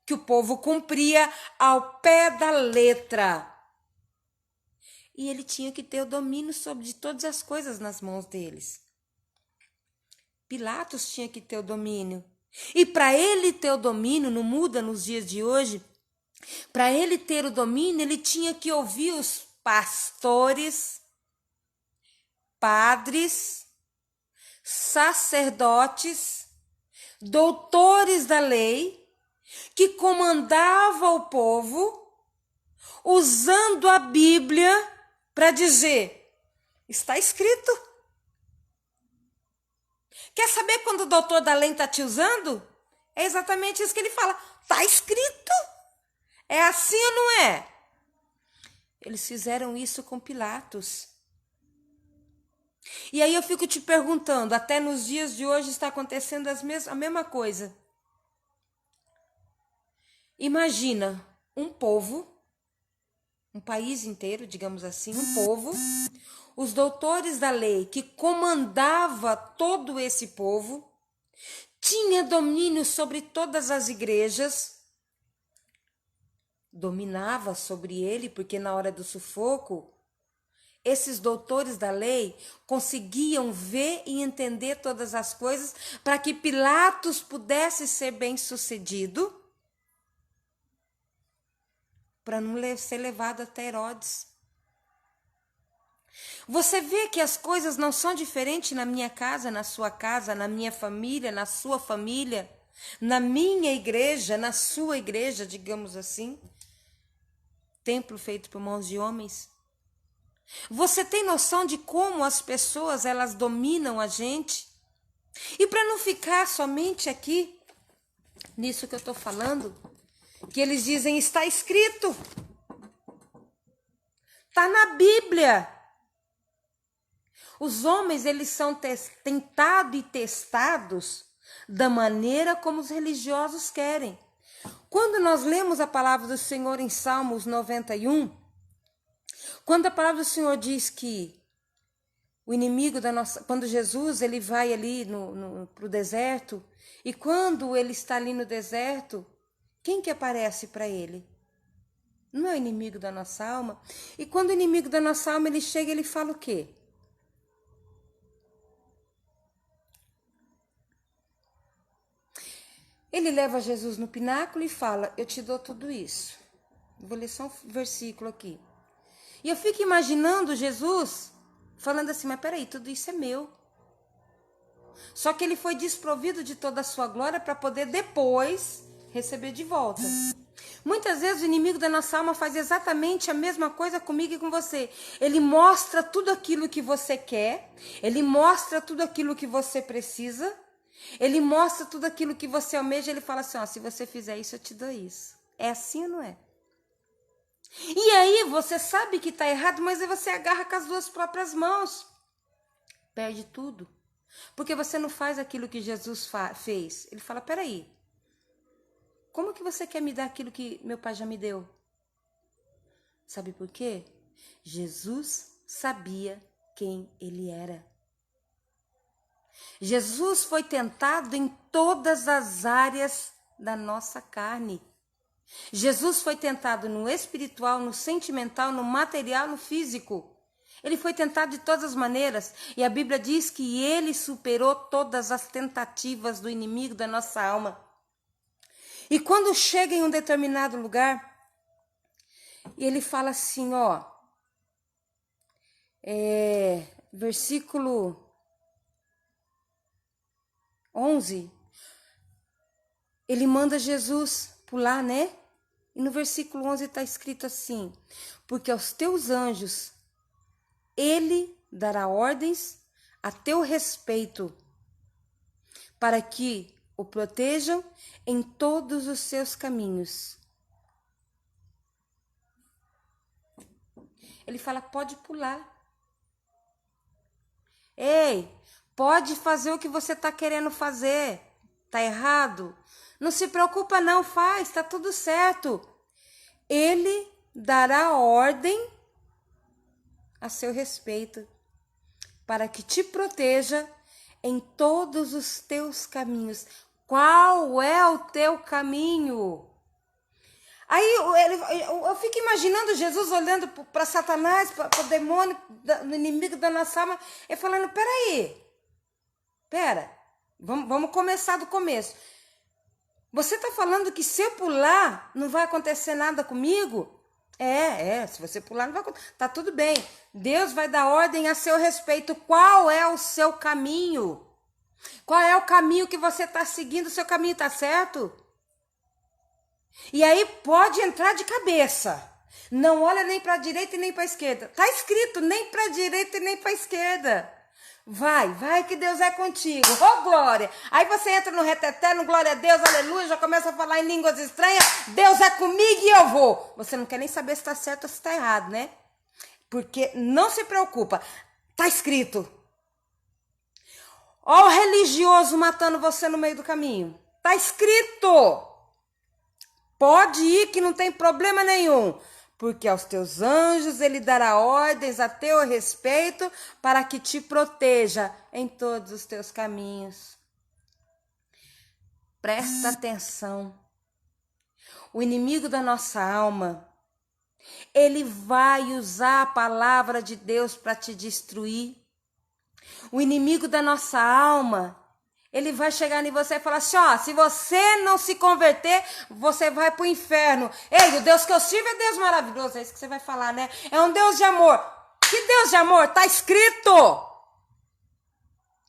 que o povo cumpria ao pé da letra. E ele tinha que ter o domínio sobre todas as coisas nas mãos deles. Pilatos tinha que ter o domínio. E para ele ter o domínio, não muda nos dias de hoje, para ele ter o domínio, ele tinha que ouvir os pastores, padres, sacerdotes, doutores da lei, que comandava o povo, usando a Bíblia para dizer: está escrito. Quer saber quando o doutor da lei está te usando? É exatamente isso que ele fala. Está escrito. É assim ou não é? Eles fizeram isso com Pilatos. E aí eu fico te perguntando, até nos dias de hoje está acontecendo a mesma coisa. Imagina um povo, um país inteiro, digamos assim, um povo, os doutores da lei que comandava todo esse povo, tinha domínio sobre todas as igrejas, dominava sobre ele, porque na hora do sufoco, esses doutores da lei conseguiam ver e entender todas as coisas para que Pilatos pudesse ser bem-sucedido, para não ser levado até Herodes. Você vê que as coisas não são diferentes na minha casa, na minha família, na sua família, na minha igreja, na sua igreja, digamos assim. Templo feito por mãos de homens. Você tem noção de como as pessoas, elas dominam a gente? E para não ficar somente aqui, nisso que eu estou falando, que eles dizem, está escrito. Está na Bíblia. Os homens, eles são tentados e testados da maneira como os religiosos querem. Quando nós lemos a palavra do Senhor em Salmos 91, quando a palavra do Senhor diz que o inimigo da nossa... Quando Jesus ele vai ali para o deserto, e quando ele está ali no deserto, quem que aparece para ele? Não é o inimigo da nossa alma? E quando o inimigo da nossa alma ele chega, ele fala o quê? Ele leva Jesus no pináculo e fala, eu te dou tudo isso. Vou ler só um versículo aqui. E eu fico imaginando Jesus falando assim, mas peraí, tudo isso é meu. Só que ele foi desprovido de toda a sua glória para poder depois receber de volta. Muitas vezes o inimigo da nossa alma faz exatamente a mesma coisa comigo e com você. Ele mostra tudo aquilo que você quer, ele mostra tudo aquilo que você precisa, ele mostra tudo aquilo que você almeja, ele fala assim, ó, se você fizer isso, eu te dou isso. É assim ou não é? E aí você sabe que está errado, mas aí você agarra com as duas próprias mãos. Perde tudo. Porque você não faz aquilo que Jesus fez. Ele fala, peraí, como que você quer me dar aquilo que meu pai já me deu? Sabe por quê? Jesus sabia quem ele era. Jesus foi tentado em todas as áreas da nossa carne. Jesus foi tentado no espiritual, no sentimental, no material, no físico. Ele foi tentado de todas as maneiras. E a Bíblia diz que ele superou todas as tentativas do inimigo da nossa alma. E quando chega em um determinado lugar, ele fala assim, ó, versículo 11, ele manda Jesus pular, né? E no versículo 11 está escrito assim, porque aos teus anjos ele dará ordens a teu respeito, para que o protejam em todos os seus caminhos. Ele fala, pode pular. Ei, pode fazer o que você está querendo fazer. Está errado? Não se preocupa não, faz, está tudo certo. Ele dará ordem a seu respeito, para que te proteja em todos os teus caminhos. Qual é o teu caminho? Aí eu fico imaginando Jesus olhando para Satanás, para o demônio, o inimigo da nossa alma, e falando, pera, vamos começar do começo. Você está falando que se eu pular, não vai acontecer nada comigo? Se você pular, não vai acontecer. Tá tudo bem. Deus vai dar ordem a seu respeito. Qual é o seu caminho? Qual é o caminho que você está seguindo? O seu caminho está certo? E aí pode entrar de cabeça. Não olha nem para a direita e nem para a esquerda. Está escrito, nem para a direita e nem para a esquerda. Vai que Deus é contigo. Oh, glória. Aí você entra no reteté, no glória a Deus, aleluia, já começa a falar em línguas estranhas. Deus é comigo e eu vou. Você não quer nem saber se está certo ou se está errado, né? Porque não se preocupa. Está escrito. Ó o religioso matando você no meio do caminho. Tá escrito. Pode ir que não tem problema nenhum. Porque aos teus anjos ele dará ordens a teu respeito para que te proteja em todos os teus caminhos. Presta atenção. O inimigo da nossa alma, ele vai usar a palavra de Deus para te destruir. O inimigo da nossa alma, ele vai chegar em você e falar assim, ó, se você não se converter, você vai pro inferno. Ei, o Deus que eu sirvo é Deus maravilhoso, é isso que você vai falar, né? É um Deus de amor. Que Deus de amor? Tá escrito.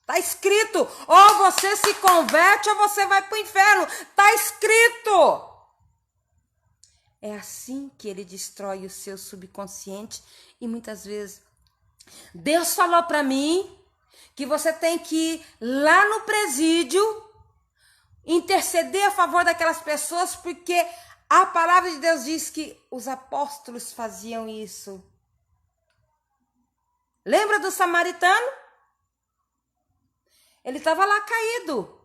Tá escrito. Ou você se converte ou você vai pro inferno. Tá escrito. É assim que ele destrói o seu subconsciente. E muitas vezes, Deus falou para mim que você tem que ir lá no presídio, interceder a favor daquelas pessoas, porque a palavra de Deus diz que os apóstolos faziam isso. Lembra do samaritano? Ele estava lá caído.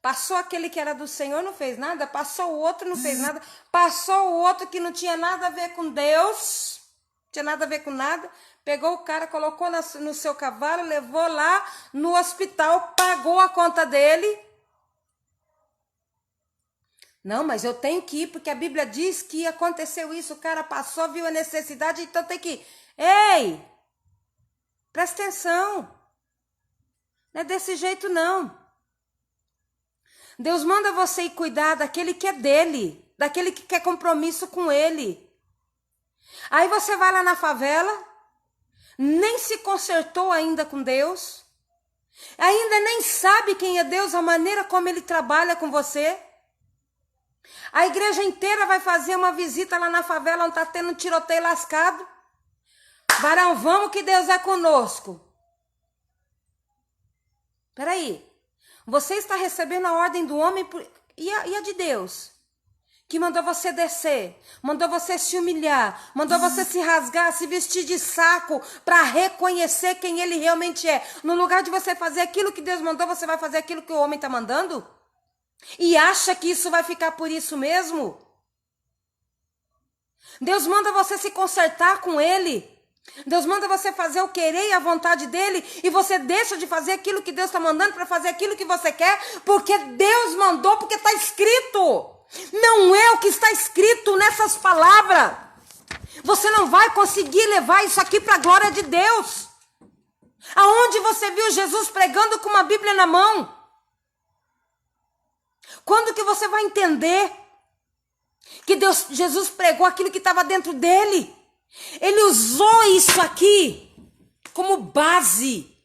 Passou aquele que era do Senhor, não fez nada. Passou o outro, não fez nada. Passou o outro que não tinha nada a ver com Deus. Não tinha nada a ver com nada. Pegou o cara, colocou no seu cavalo, levou lá no hospital, pagou a conta dele. Não, mas eu tenho que ir, porque a Bíblia diz que aconteceu isso. O cara passou, viu a necessidade, então tem que ir. Ei! Presta atenção. Não é desse jeito, não. Deus manda você ir cuidar daquele que é dele, daquele que quer compromisso com ele. Aí você vai lá na favela, nem se consertou ainda com Deus, ainda nem sabe quem é Deus, a maneira como ele trabalha com você. A igreja inteira vai fazer uma visita lá na favela onde está tendo um tiroteio lascado. Varão, vamos que Deus é conosco. Peraí, você está recebendo a ordem do homem e a de Deus? Que mandou você descer, mandou você se humilhar, mandou você se rasgar, se vestir de saco para reconhecer quem ele realmente é. No lugar de você fazer aquilo que Deus mandou, você vai fazer aquilo que o homem está mandando? E acha que isso vai ficar por isso mesmo? Deus manda você se consertar com ele. Deus manda você fazer o querer e a vontade dele, e você deixa de fazer aquilo que Deus está mandando para fazer aquilo que você quer, porque Deus mandou, porque está escrito. Não é o que está escrito nessas palavras. Você não vai conseguir levar isso aqui para a glória de Deus. Aonde você viu Jesus pregando com uma Bíblia na mão? Quando que você vai entender que Jesus pregou aquilo que estava dentro dele? Ele usou isso aqui como base.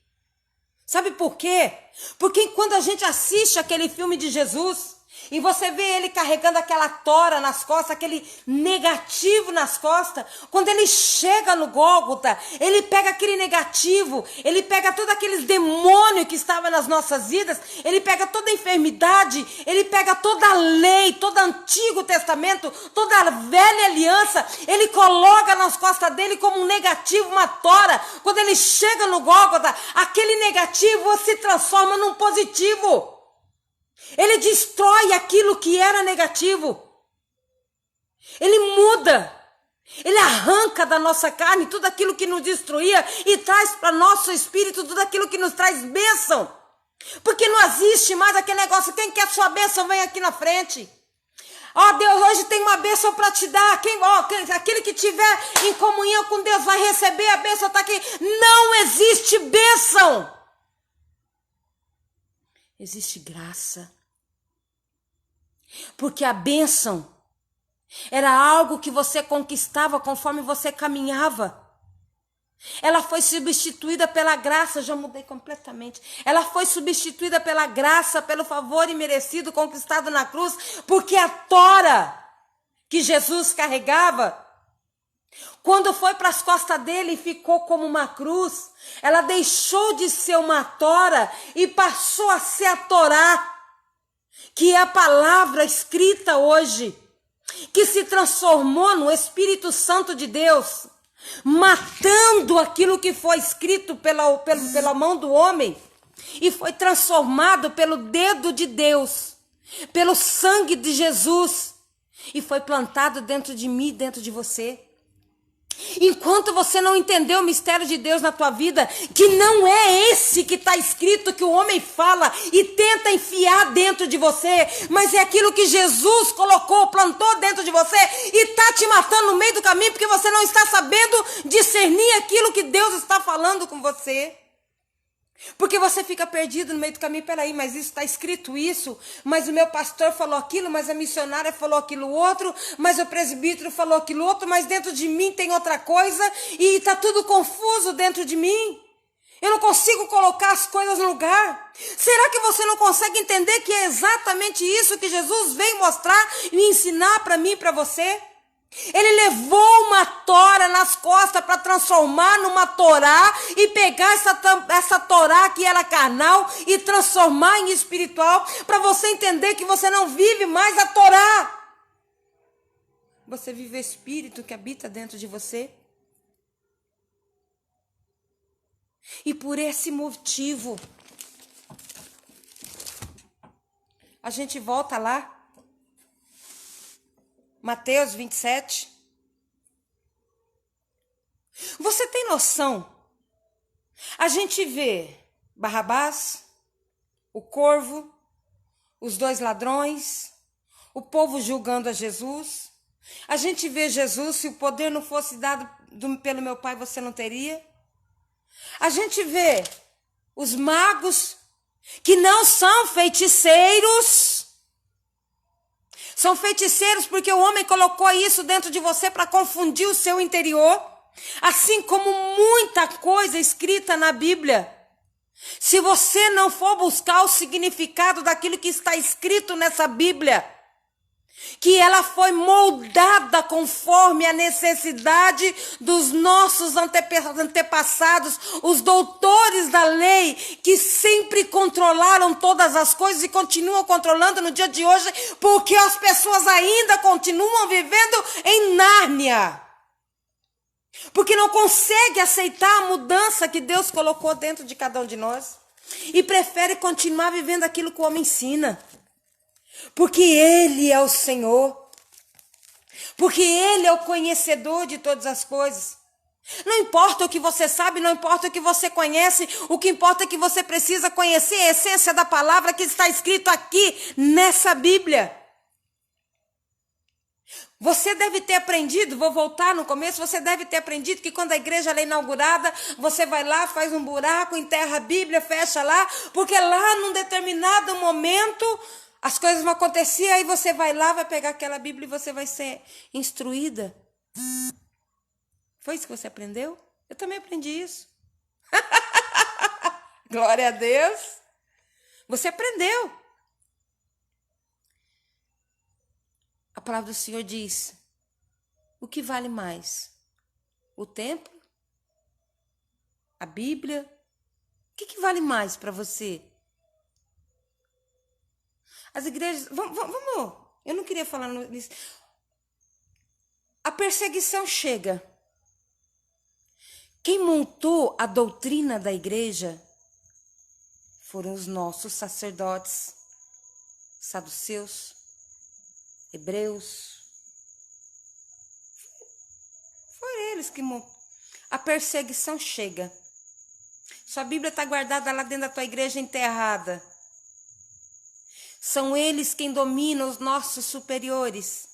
Sabe por quê? Porque quando a gente assiste aquele filme de Jesus e você vê ele carregando aquela tora nas costas, aquele negativo nas costas, quando ele chega no Gólgota, ele pega aquele negativo, ele pega todos aqueles demônios que estavam nas nossas vidas, ele pega toda a enfermidade, ele pega toda a lei, todo o Antigo Testamento, toda a velha aliança, ele coloca nas costas dele como um negativo, uma tora. Quando ele chega no Gólgota, aquele negativo se transforma num positivo. Ele destrói aquilo que era negativo. Ele muda. Ele arranca da nossa carne tudo aquilo que nos destruía e traz para nosso espírito tudo aquilo que nos traz bênção. Porque não existe mais aquele negócio, quem quer sua bênção vem aqui na frente. Ó, Deus, hoje tem uma bênção para te dar. Aquele que tiver em comunhão com Deus vai receber a bênção, está aqui. Não existe bênção. Existe graça. Porque a bênção era algo que você conquistava conforme você caminhava. Ela foi substituída pela graça, já mudei completamente. Ela foi substituída pela graça, pelo favor imerecido conquistado na cruz, porque a tora que Jesus carregava, quando foi para as costas dele e ficou como uma cruz, ela deixou de ser uma tora e passou a ser a Torá, que é a palavra escrita hoje, que se transformou no Espírito Santo de Deus, matando aquilo que foi escrito pela mão do homem. e foi transformado pelo dedo de Deus, pelo sangue de Jesus, e foi plantado dentro de mim, dentro de você. Enquanto você não entendeu o mistério de Deus na tua vida, que não é esse que está escrito, que o homem fala e tenta enfiar dentro de você, mas é aquilo que Jesus colocou, plantou dentro de você e está te matando no meio do caminho, porque você não está sabendo discernir aquilo que Deus está falando com você. Porque você fica perdido no meio do caminho. Peraí, mas isso está escrito isso, mas o meu pastor falou aquilo, mas a missionária falou aquilo outro, mas o presbítero falou aquilo outro, mas dentro de mim tem outra coisa e está tudo confuso dentro de mim. Eu não consigo colocar as coisas no lugar. Será que você não consegue entender que é exatamente isso que Jesus veio mostrar e ensinar para mim e para você? Ele levou uma tora nas costas para transformar numa Torá e pegar essa Torá que era carnal e transformar em espiritual, para você entender que você não vive mais a Torá. Você vive o Espírito que habita dentro de você. E por esse motivo, a gente volta lá. Mateus 27. Você tem noção? A gente vê Barrabás, o corvo, os 2 ladrões, o povo julgando a Jesus. A gente vê Jesus, se o poder não fosse dado pelo meu Pai, você não teria. A gente vê os magos, que não são feiticeiros. São feiticeiros porque o homem colocou isso dentro de você para confundir o seu interior. Assim como muita coisa escrita na Bíblia. Se você não for buscar o significado daquilo que está escrito nessa Bíblia, que ela foi moldada conforme a necessidade dos nossos antepassados, os doutores da lei, que sempre controlaram todas as coisas e continuam controlando no dia de hoje, porque as pessoas ainda continuam vivendo em Nárnia, porque não conseguem aceitar a mudança que Deus colocou dentro de cada um de nós, e prefere continuar vivendo aquilo que o homem ensina. Porque Ele é o Senhor. Porque Ele é o conhecedor de todas as coisas. Não importa o que você sabe, não importa o que você conhece, o que importa é que você precisa conhecer a essência da palavra que está escrito aqui nessa Bíblia. Você deve ter aprendido, vou voltar no começo, você deve ter aprendido que quando a igreja é inaugurada, você vai lá, faz um buraco, enterra a Bíblia, fecha lá, porque lá num determinado momento as coisas vão acontecer, aí você vai lá, vai pegar aquela Bíblia e você vai ser instruída. Foi isso que você aprendeu? Eu também aprendi isso. Glória a Deus. Você aprendeu. A palavra do Senhor diz: o que vale mais? O templo? A Bíblia? O que vale mais para você? As igrejas... Vamos, eu não queria falar nisso. A perseguição chega. Quem montou a doutrina da igreja foram os nossos sacerdotes, saduceus, hebreus. Foram eles que montaram. A perseguição chega. Sua Bíblia está guardada lá dentro da tua igreja enterrada. São eles quem dominam os nossos superiores.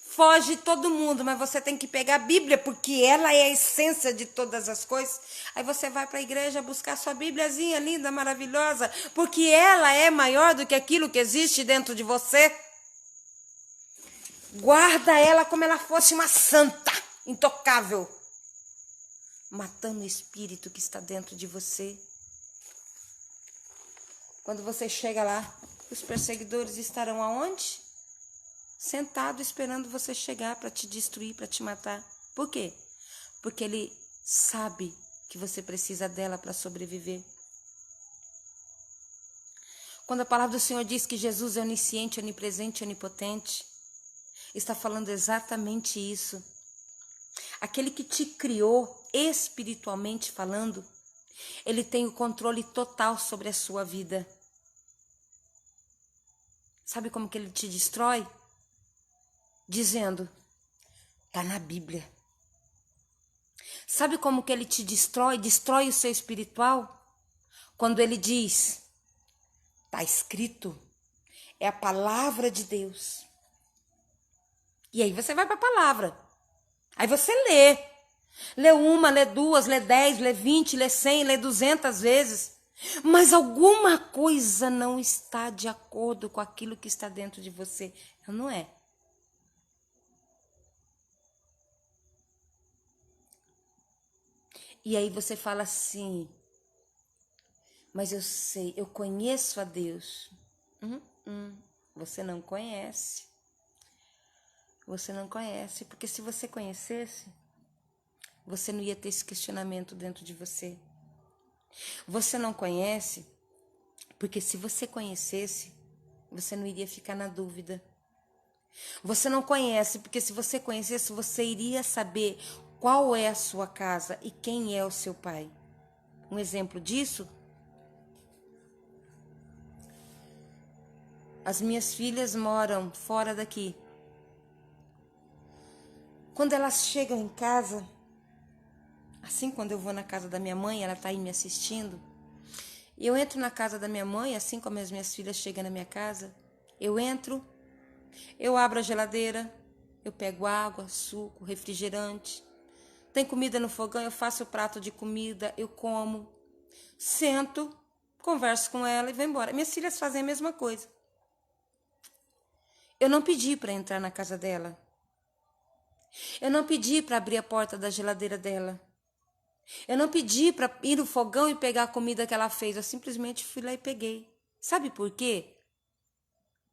Foge todo mundo, mas você tem que pegar a Bíblia, porque ela é a essência de todas as coisas. Aí você vai para a igreja buscar sua Bíbliazinha linda, maravilhosa, porque ela é maior do que aquilo que existe dentro de você. Guarda ela como ela fosse uma santa, intocável, matando o espírito que está dentro de você. Quando você chega lá, os perseguidores estarão aonde? Sentado esperando você chegar para te destruir, para te matar. Por quê? Porque ele sabe que você precisa dela para sobreviver. Quando a palavra do Senhor diz que Jesus é onisciente, onipresente, onipotente, está falando exatamente isso. Aquele que te criou espiritualmente falando, Ele tem o controle total sobre a sua vida. Sabe como que ele te destrói? Dizendo, tá na Bíblia. Sabe como que ele te destrói? Destrói o seu espiritual? Quando ele diz, tá escrito, é a palavra de Deus. E aí você vai para a palavra. Aí você lê. Lê uma, lê duas, lê 10, lê 20, lê 100, lê 200 vezes. Mas alguma coisa não está de acordo com aquilo que está dentro de você. Não é? E aí você fala assim, mas eu sei, eu conheço a Deus. Você não conhece. Você não conhece, porque se você conhecesse, você não ia ter esse questionamento dentro de você. Você não conhece, porque se você conhecesse, você não iria ficar na dúvida. Você não conhece, porque se você conhecesse, você iria saber qual é a sua casa e quem é o seu pai. Um exemplo disso, as minhas filhas moram fora daqui. Quando elas chegam em casa, assim quando eu vou na casa da minha mãe, ela está aí me assistindo, eu entro na casa da minha mãe, assim como as minhas filhas chegam na minha casa, eu entro, eu abro a geladeira, eu pego água, suco, refrigerante, tem comida no fogão, eu faço o prato de comida, eu como, sento, converso com ela e vou embora. Minhas filhas fazem a mesma coisa. Eu não pedi para entrar na casa dela. Eu não pedi para abrir a porta da geladeira dela. Eu não pedi para ir no fogão e pegar a comida que ela fez. Eu simplesmente fui lá e peguei. Sabe por quê?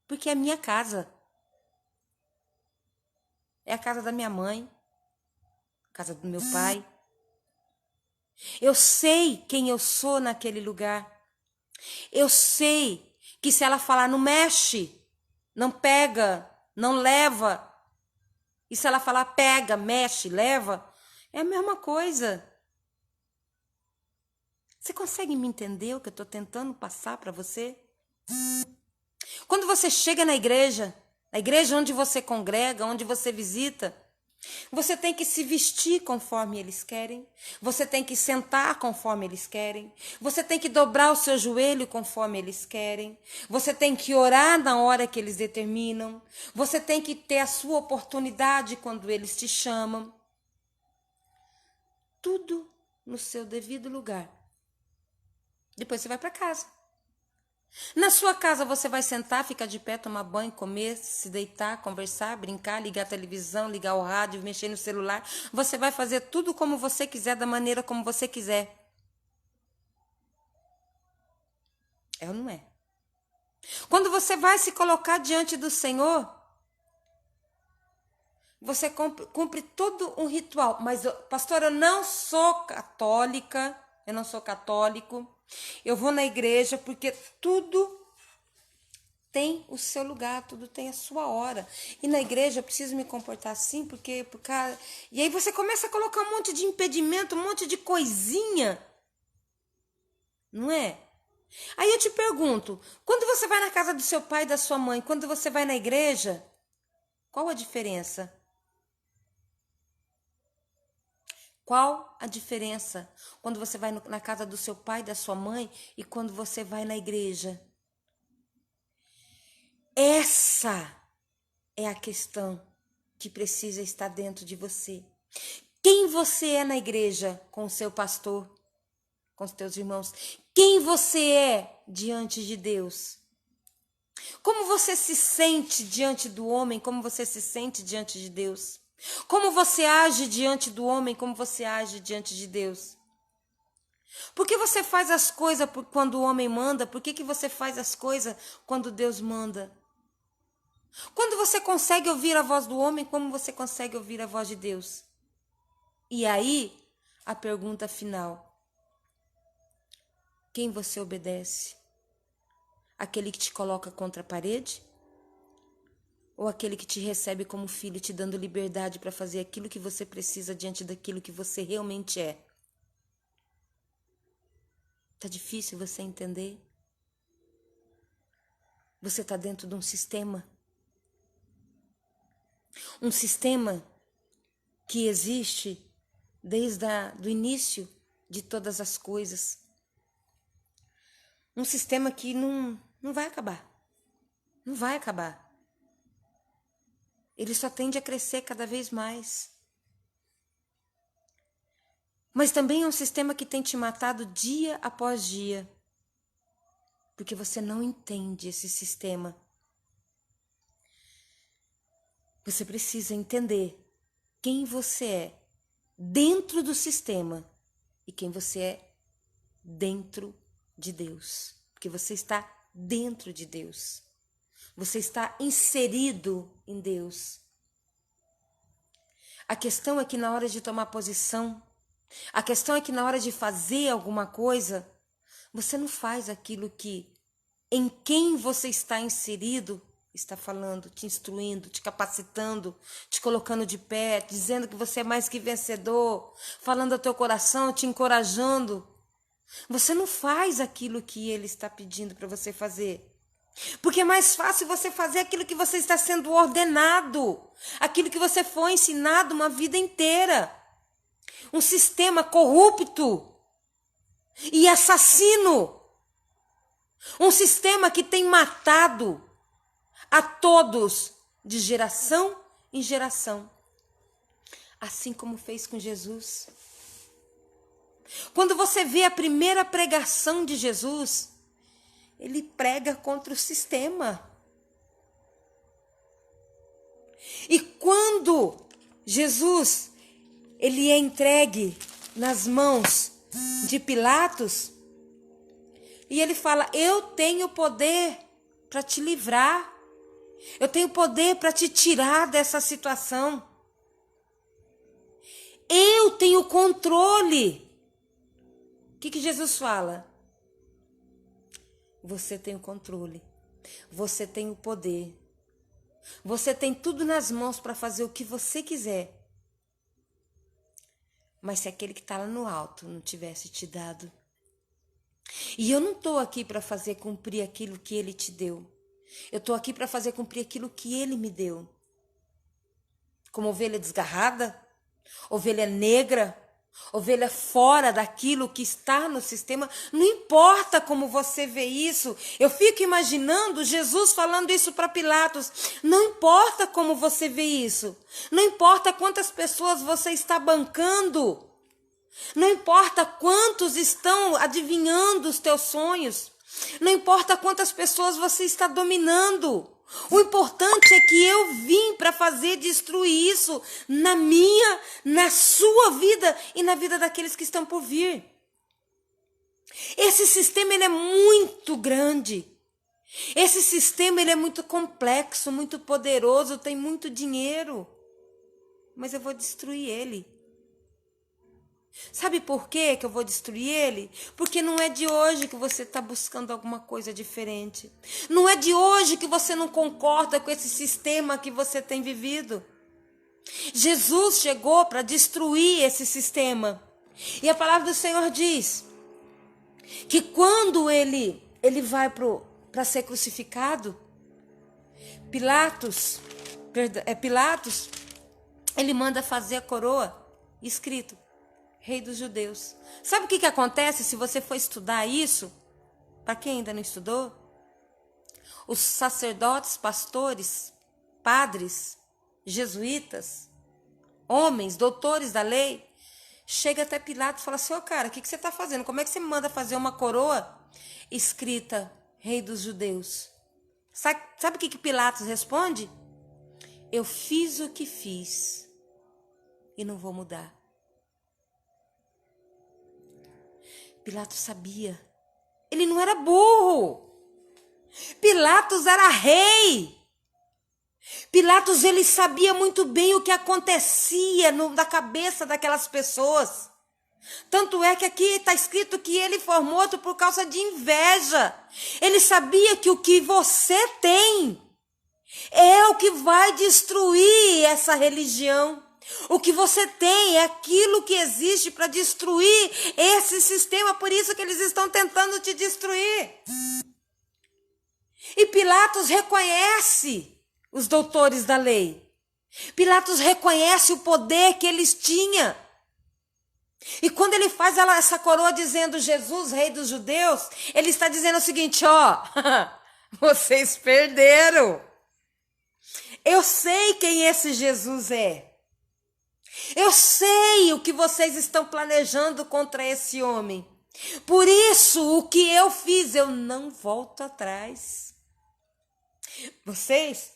Porque é a minha casa. É a casa da minha mãe. A casa do meu pai. Eu sei quem eu sou naquele lugar. Eu sei que se ela falar não mexe, não pega, não leva. E se ela falar pega, mexe, leva, é a mesma coisa. Você consegue me entender o que eu estou tentando passar para você? Quando você chega na igreja onde você congrega, onde você visita, você tem que se vestir conforme eles querem, você tem que sentar conforme eles querem, você tem que dobrar o seu joelho conforme eles querem, você tem que orar na hora que eles determinam, você tem que ter a sua oportunidade quando eles te chamam. Tudo no seu devido lugar. Depois você vai para casa. Na sua casa você vai sentar, ficar de pé, tomar banho, comer, se deitar, conversar, brincar, ligar a televisão, ligar o rádio, mexer no celular. Você vai fazer tudo como você quiser, da maneira como você quiser. É ou não é? Quando você vai se colocar diante do Senhor, você cumpre todo um ritual. Mas, pastor, eu não sou católica, eu não sou católico. Eu vou na igreja porque tudo tem o seu lugar, tudo tem a sua hora. E na igreja eu preciso me comportar assim porque por causa... E aí você começa a colocar um monte de impedimento, um monte de coisinha. Não é? Aí eu te pergunto, quando você vai na casa do seu pai e da sua mãe, quando você vai na igreja, qual a diferença? Qual a diferença quando você vai na casa do seu pai e da sua mãe e quando você vai na igreja? Essa é a questão que precisa estar dentro de você. Quem você é na igreja com o seu pastor, com os teus irmãos? Quem você é diante de Deus? Como você se sente diante do homem? Como você se sente diante de Deus? Como você age diante do homem? Como você age diante de Deus? Por que você faz as coisas quando o homem manda? Por que você faz as coisas quando Deus manda? Quando você consegue ouvir a voz do homem, como você consegue ouvir a voz de Deus? E aí, a pergunta final. Quem você obedece? Aquele que te coloca contra a parede? Ou aquele que te recebe como filho, te dando liberdade para fazer aquilo que você precisa diante daquilo que você realmente é? Tá difícil você entender? Você está dentro de um sistema. Um sistema que existe desde o início de todas as coisas. Um sistema que não vai acabar. Não vai acabar. Ele só tende a crescer cada vez mais. Mas também é um sistema que tem te matado dia após dia. Porque você não entende esse sistema. Você precisa entender quem você é dentro do sistema e quem você é dentro de Deus. Porque você está dentro de Deus. Você está inserido em Deus. A questão é que na hora de tomar posição, a questão é que na hora de fazer alguma coisa, você não faz aquilo que em quem você está inserido está falando, te instruindo, te capacitando, te colocando de pé, dizendo que você é mais que vencedor, falando ao teu coração, te encorajando. Você não faz aquilo que ele está pedindo para você fazer. Porque é mais fácil você fazer aquilo que você está sendo ordenado, aquilo que você foi ensinado uma vida inteira. Um sistema corrupto e assassino. Um sistema que tem matado a todos de geração em geração. Assim como fez com Jesus. Quando você vê a primeira pregação de Jesus, ele prega contra o sistema. E quando Jesus ele é entregue nas mãos de Pilatos, e ele fala: eu tenho poder para te livrar. Eu tenho poder para te tirar dessa situação. Eu tenho controle. O que Jesus fala? Você tem o controle. Você tem o poder. Você tem tudo nas mãos para fazer o que você quiser. Mas se aquele que está lá no alto não tivesse te dado. E eu não estou aqui para fazer cumprir aquilo que ele te deu. Eu estou aqui para fazer cumprir aquilo que ele me deu. Como ovelha desgarrada, ovelha negra, ovelha fora daquilo que está no sistema. Não importa como você vê isso. Eu fico imaginando Jesus falando isso para Pilatos. Não importa como você vê isso. Não importa quantas pessoas você está bancando. Não importa quantos estão adivinhando os teus sonhos. Não importa quantas pessoas você está dominando. O importante é que eu vim para fazer destruir isso na minha, na sua vida e na vida daqueles que estão por vir. Esse sistema ele é muito grande. Esse sistema ele é muito complexo, muito poderoso, tem muito dinheiro. Mas eu vou destruir ele. Sabe por quê que eu vou destruir ele? Porque não é de hoje que você está buscando alguma coisa diferente. Não é de hoje que você não concorda com esse sistema que você tem vivido. Jesus chegou para destruir esse sistema. E a palavra do Senhor diz que quando ele vai para ser crucificado, Pilatos, ele manda fazer a coroa escrito Rei dos Judeus. Sabe o que acontece se você for estudar isso? Para quem ainda não estudou, os sacerdotes, pastores, padres, jesuítas, homens, doutores da lei, chega até Pilatos e fala assim: ô cara, o que você está fazendo? Como é que você me manda fazer uma coroa escrita Rei dos Judeus? Sabe o que Pilatos responde? Eu fiz o que fiz e não vou mudar. Pilatos sabia. Ele não era burro. Pilatos era rei. Pilatos ele sabia muito bem o que acontecia na cabeça daquelas pessoas. Tanto é que aqui está escrito que ele foi morto por causa de inveja. Ele sabia que o que você tem é o que vai destruir essa religião. O que você tem é aquilo que existe para destruir esse sistema. Por isso que eles estão tentando te destruir. E Pilatos reconhece os doutores da lei. Pilatos reconhece o poder que eles tinham. E quando ele faz essa coroa dizendo Jesus, rei dos judeus, ele está dizendo o seguinte, ó, vocês perderam. Eu sei quem esse Jesus é. Eu sei o que vocês estão planejando contra esse homem. Por isso, o que eu fiz, eu não volto atrás. Vocês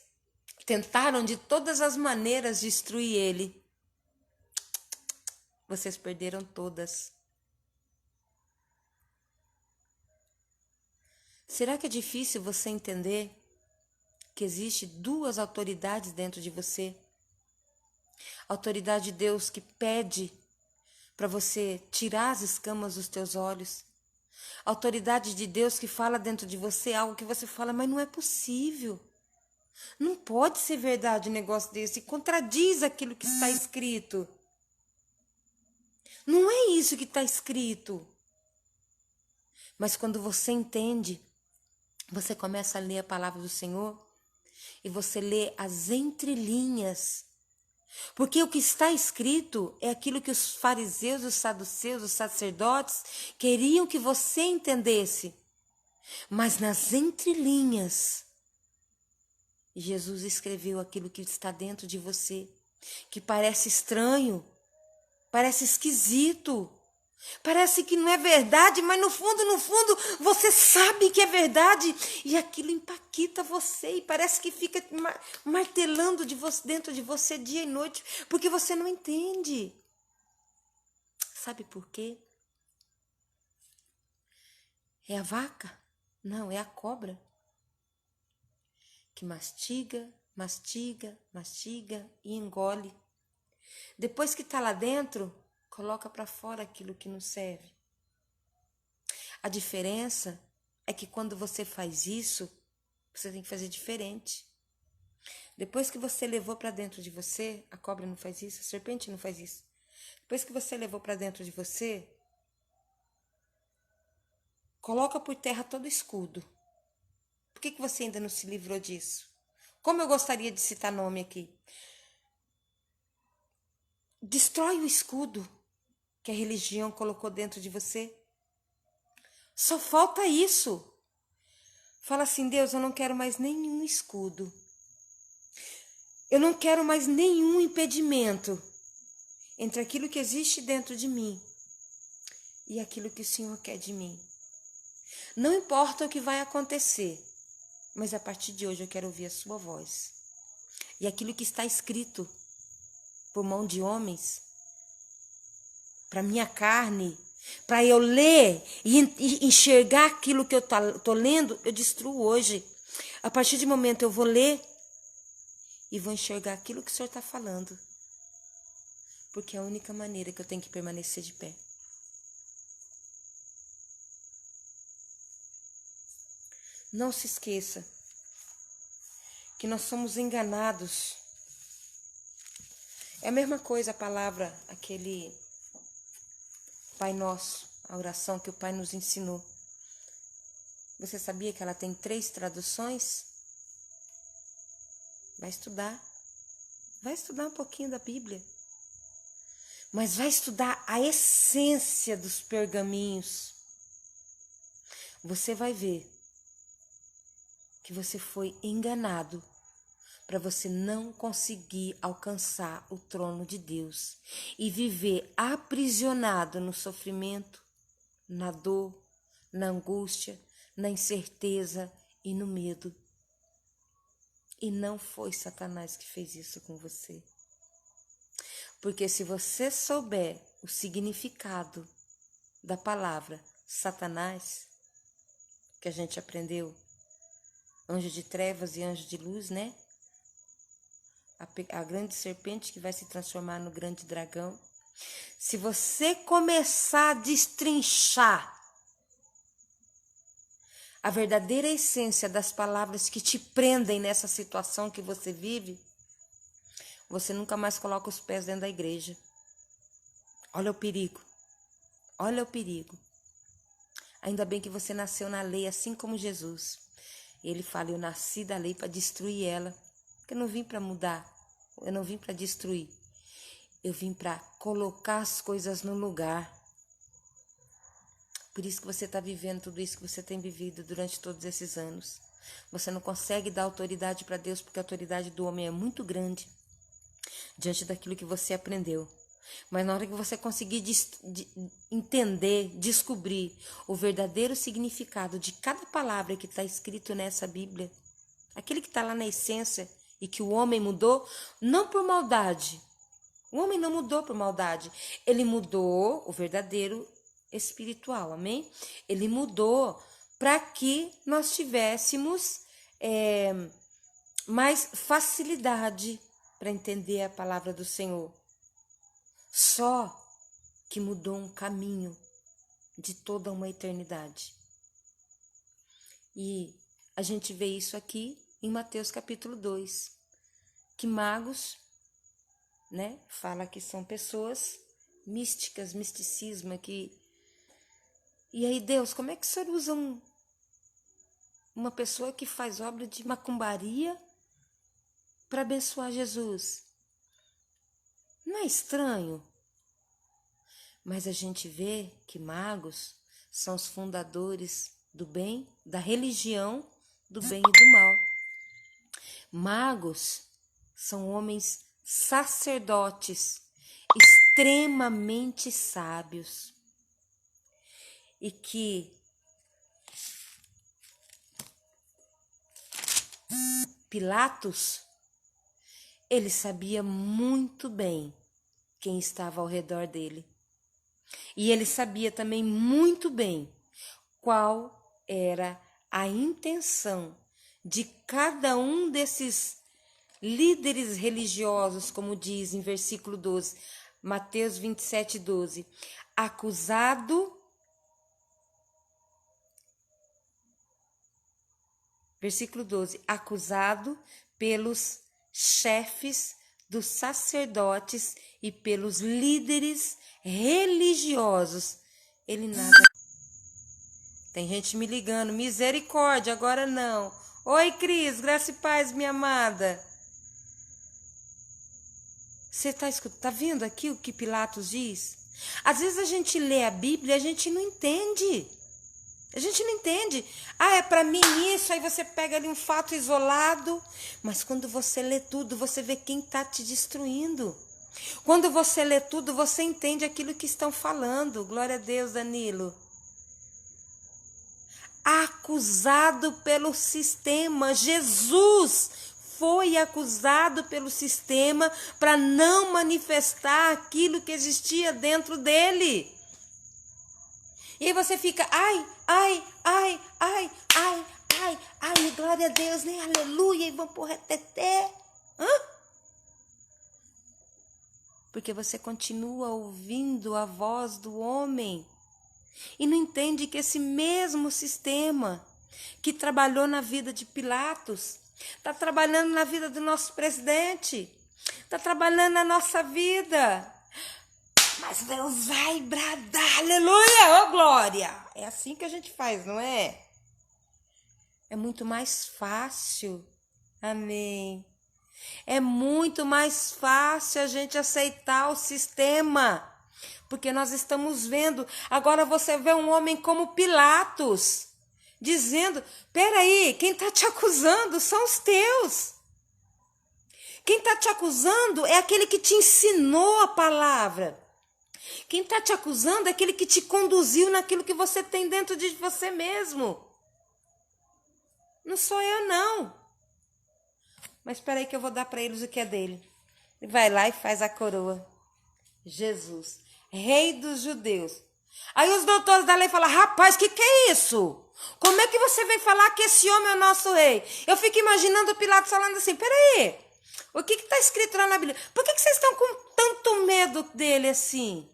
tentaram de todas as maneiras destruir ele. Vocês perderam todas. Será que é difícil você entender que existe duas autoridades dentro de você? A autoridade de Deus que pede para você tirar as escamas dos teus olhos. A autoridade de Deus que fala dentro de você algo que você fala, mas não é possível. Não pode ser verdade um negócio desse. Contradiz aquilo que está escrito. Não é isso que está escrito. Mas quando você entende, você começa a ler a palavra do Senhor e você lê as entrelinhas. Porque o que está escrito é aquilo que os fariseus, os saduceus, os sacerdotes queriam que você entendesse. Mas nas entrelinhas, Jesus escreveu aquilo que está dentro de você, que parece estranho, parece esquisito, parece que não é verdade, mas no fundo, você sabe que é verdade e aquilo impacta você e parece que fica martelando dentro de você dia e noite, porque você não entende. Sabe por quê? É a vaca? Não, é a cobra. Que mastiga, mastiga, mastiga e engole. Depois que está lá dentro, coloca para fora aquilo que não serve. A diferença é que quando você faz isso, você tem que fazer diferente. Depois que você levou para dentro de você, a cobra não faz isso, a serpente não faz isso. Depois que você levou para dentro de você, coloca por terra todo o escudo. Por que você ainda não se livrou disso? Como eu gostaria de citar nome aqui. Destrói o escudo que a religião colocou dentro de você. Só falta isso. Fala assim, Deus, eu não quero mais nenhum escudo. Eu não quero mais nenhum impedimento entre aquilo que existe dentro de mim e aquilo que o Senhor quer de mim. Não importa o que vai acontecer, mas a partir de hoje eu quero ouvir a sua voz. E aquilo que está escrito por mão de homens, para minha carne, para eu ler e enxergar aquilo que eu estou lendo, eu destruo hoje. A partir de momento eu vou ler e vou enxergar aquilo que o Senhor está falando. Porque é a única maneira que eu tenho que permanecer de pé. Não se esqueça que nós somos enganados. É a mesma coisa a palavra, aquele Pai Nosso, a oração que o Pai nos ensinou. Você sabia que ela tem 3 traduções? Vai estudar um pouquinho da Bíblia. Mas vai estudar a essência dos pergaminhos. Você vai ver que você foi enganado para você não conseguir alcançar o trono de Deus e viver aprisionado no sofrimento, na dor, na angústia, na incerteza e no medo. E não foi Satanás que fez isso com você. Porque se você souber o significado da palavra Satanás, que a gente aprendeu, anjo de trevas e anjo de luz, né? A grande serpente que vai se transformar no grande dragão. Se você começar a destrinchar a verdadeira essência das palavras que te prendem nessa situação que você vive, você nunca mais coloca os pés dentro da igreja. Olha o perigo. Olha o perigo. Ainda bem que você nasceu na lei, assim como Jesus. Ele fala, eu nasci da lei para destruir ela. Porque eu não vim para mudar. Eu não vim para destruir. Eu vim para colocar as coisas no lugar. Por isso que você está vivendo tudo isso que você tem vivido durante todos esses anos. Você não consegue dar autoridade para Deus porque a autoridade do homem é muito grande diante daquilo que você aprendeu. Mas na hora que você conseguir entender, descobrir o verdadeiro significado de cada palavra que está escrito nessa Bíblia, aquele que está lá na essência e que o homem mudou, não por maldade. O homem não mudou por maldade. Ele mudou o verdadeiro espiritual, amém? Ele mudou para que nós tivéssemos mais facilidade para entender a palavra do Senhor. Só que mudou um caminho de toda uma eternidade. E a gente vê isso aqui em Mateus capítulo 2, que magos, né, fala que são pessoas místicas, misticismo, que... E aí, Deus, como é que o Senhor usa uma pessoa que faz obra de macumbaria para abençoar Jesus? Não é estranho? Mas a gente vê que magos são os fundadores do bem, da religião, do bem e do mal. Magos são homens sacerdotes extremamente sábios e que Pilatos, ele sabia muito bem quem estava ao redor dele. E ele sabia também muito bem qual era a intenção de cada um desses líderes religiosos, como diz em versículo 12, Mateus 27, 12, versículo 12, acusado pelos chefes dos sacerdotes e pelos líderes religiosos. Ele nada. Tem gente me ligando, misericórdia, agora não. Oi, Cris, graça e paz, minha amada. Você está escutando? Tá vendo aqui o que Pilatos diz? Às vezes a gente lê a Bíblia e a gente não entende. A gente não entende. Ah, é para mim isso, aí você pega ali um fato isolado. Mas quando você lê tudo, você vê quem está te destruindo. Quando você lê tudo, você entende aquilo que estão falando. Glória a Deus, Danilo. Acusado pelo sistema. Jesus foi acusado pelo sistema para não manifestar aquilo que existia dentro dele. E aí você fica, ai, glória a Deus, né? Aleluia, e vamos pro reteté. Porque você continua ouvindo a voz do homem e não entende que esse mesmo sistema que trabalhou na vida de Pilatos está trabalhando na vida do nosso presidente, está trabalhando na nossa vida. Mas Deus vai bradar, aleluia, ô glória. É assim que a gente faz, não é? É muito mais fácil, amém. É muito mais fácil a gente aceitar o sistema, porque nós estamos vendo, agora você vê um homem como Pilatos, dizendo, peraí, quem está te acusando são os teus. Quem está te acusando é aquele que te ensinou a palavra. Quem está te acusando é aquele que te conduziu naquilo que você tem dentro de você mesmo. Não sou eu, não. Mas espera aí que eu vou dar para eles o que é dele. Ele vai lá e faz a coroa. Jesus, rei dos judeus. Aí os doutores da lei falam, rapaz, que é isso? Como é que você vem falar que esse homem é o nosso rei? Eu fico imaginando o Pilatos falando assim, peraí, o que está escrito lá na Bíblia? Por que vocês estão com tanto medo dele assim?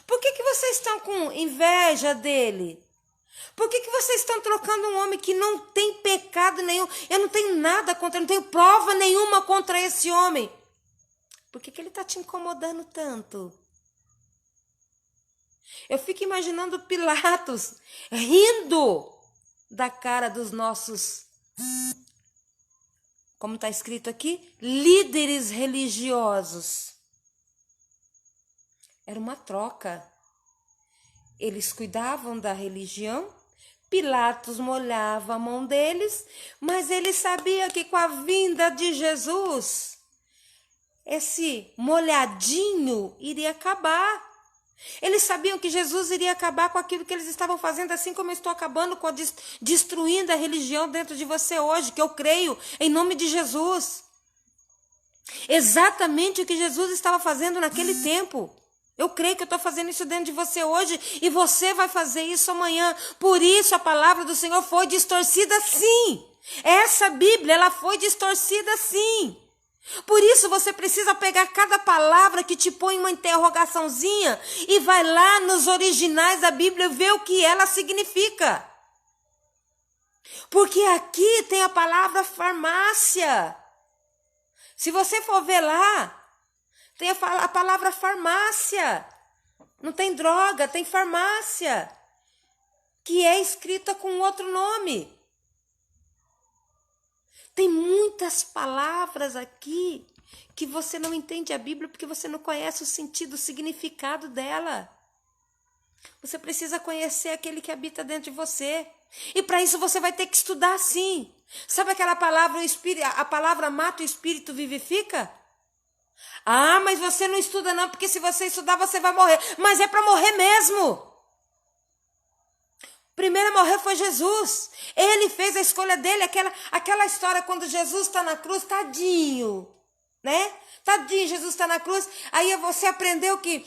Por que vocês estão com inveja dele? Por que vocês estão trocando um homem que não tem pecado nenhum? Eu não tenho nada contra ele, não tenho prova nenhuma contra esse homem. Por que ele está te incomodando tanto? Eu fico imaginando Pilatos rindo da cara dos nossos, como está escrito aqui, líderes religiosos. Era uma troca. Eles cuidavam da religião, Pilatos molhava a mão deles, mas ele sabia que com a vinda de Jesus, esse molhadinho iria acabar. Eles sabiam que Jesus iria acabar com aquilo que eles estavam fazendo, assim como eu estou acabando com destruindo a religião dentro de você hoje, que eu creio em nome de Jesus. Exatamente o que Jesus estava fazendo naquele tempo. Eu creio que eu estou fazendo isso dentro de você hoje e você vai fazer isso amanhã. Por isso a palavra do Senhor foi distorcida sim. Essa Bíblia, ela foi distorcida sim. Por isso você precisa pegar cada palavra que te põe uma interrogaçãozinha e vai lá nos originais da Bíblia e ver o que ela significa. Porque aqui tem a palavra farmácia. Se você for ver lá, tem a palavra farmácia. Não tem droga, tem farmácia. Que é escrita com outro nome. Tem muitas palavras aqui que você não entende a Bíblia porque você não conhece o sentido, o significado dela. Você precisa conhecer aquele que habita dentro de você. E para isso você vai ter que estudar sim. Sabe aquela palavra, a palavra mata o espírito vivifica? Ah, mas você não estuda não, porque se você estudar você vai morrer. Mas é para morrer mesmo. Primeiro a morrer foi Jesus. Ele fez a escolha dele. Aquela história quando Jesus está na cruz, tadinho, né? Tadinho, Jesus está na cruz. Aí você aprendeu que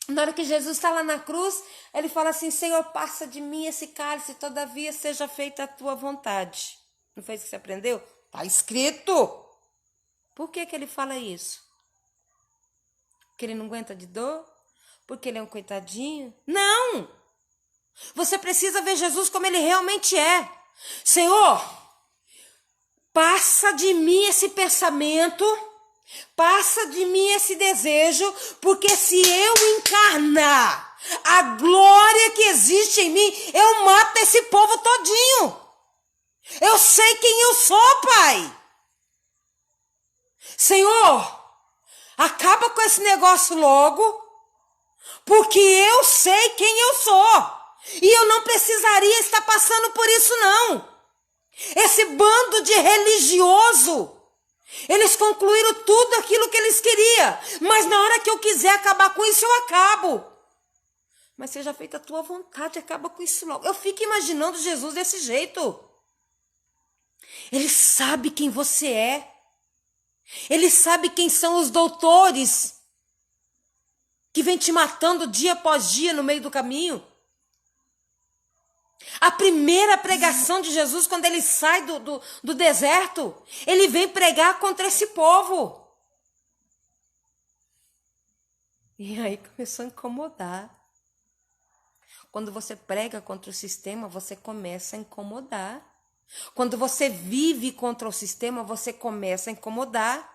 na hora que Jesus está lá na cruz, ele fala assim, Senhor, passa de mim esse cálice, todavia seja feita a tua vontade. Não foi isso que você aprendeu? Está escrito. Por que ele fala isso? Porque ele não aguenta de dor? Porque ele é um coitadinho? Não! Você precisa ver Jesus como ele realmente é. Senhor, passa de mim esse pensamento, passa de mim esse desejo, porque se eu encarnar a glória que existe em mim, eu mato esse povo todinho. Eu sei quem eu sou, Pai. Senhor, acaba com esse negócio logo, porque eu sei quem eu sou. E eu não precisaria estar passando por isso, não. Esse bando de religioso, eles concluíram tudo aquilo que eles queriam. Mas na hora que eu quiser acabar com isso, eu acabo. Mas seja feita a tua vontade, acaba com isso logo. Eu fico imaginando Jesus desse jeito. Ele sabe quem você é. Ele sabe quem são os doutores que vem te matando dia após dia no meio do caminho. A primeira pregação de Jesus, quando ele sai do deserto, ele vem pregar contra esse povo. E aí começou a incomodar. Quando você prega contra o sistema, você começa a incomodar. Quando você vive contra o sistema, você começa a incomodar.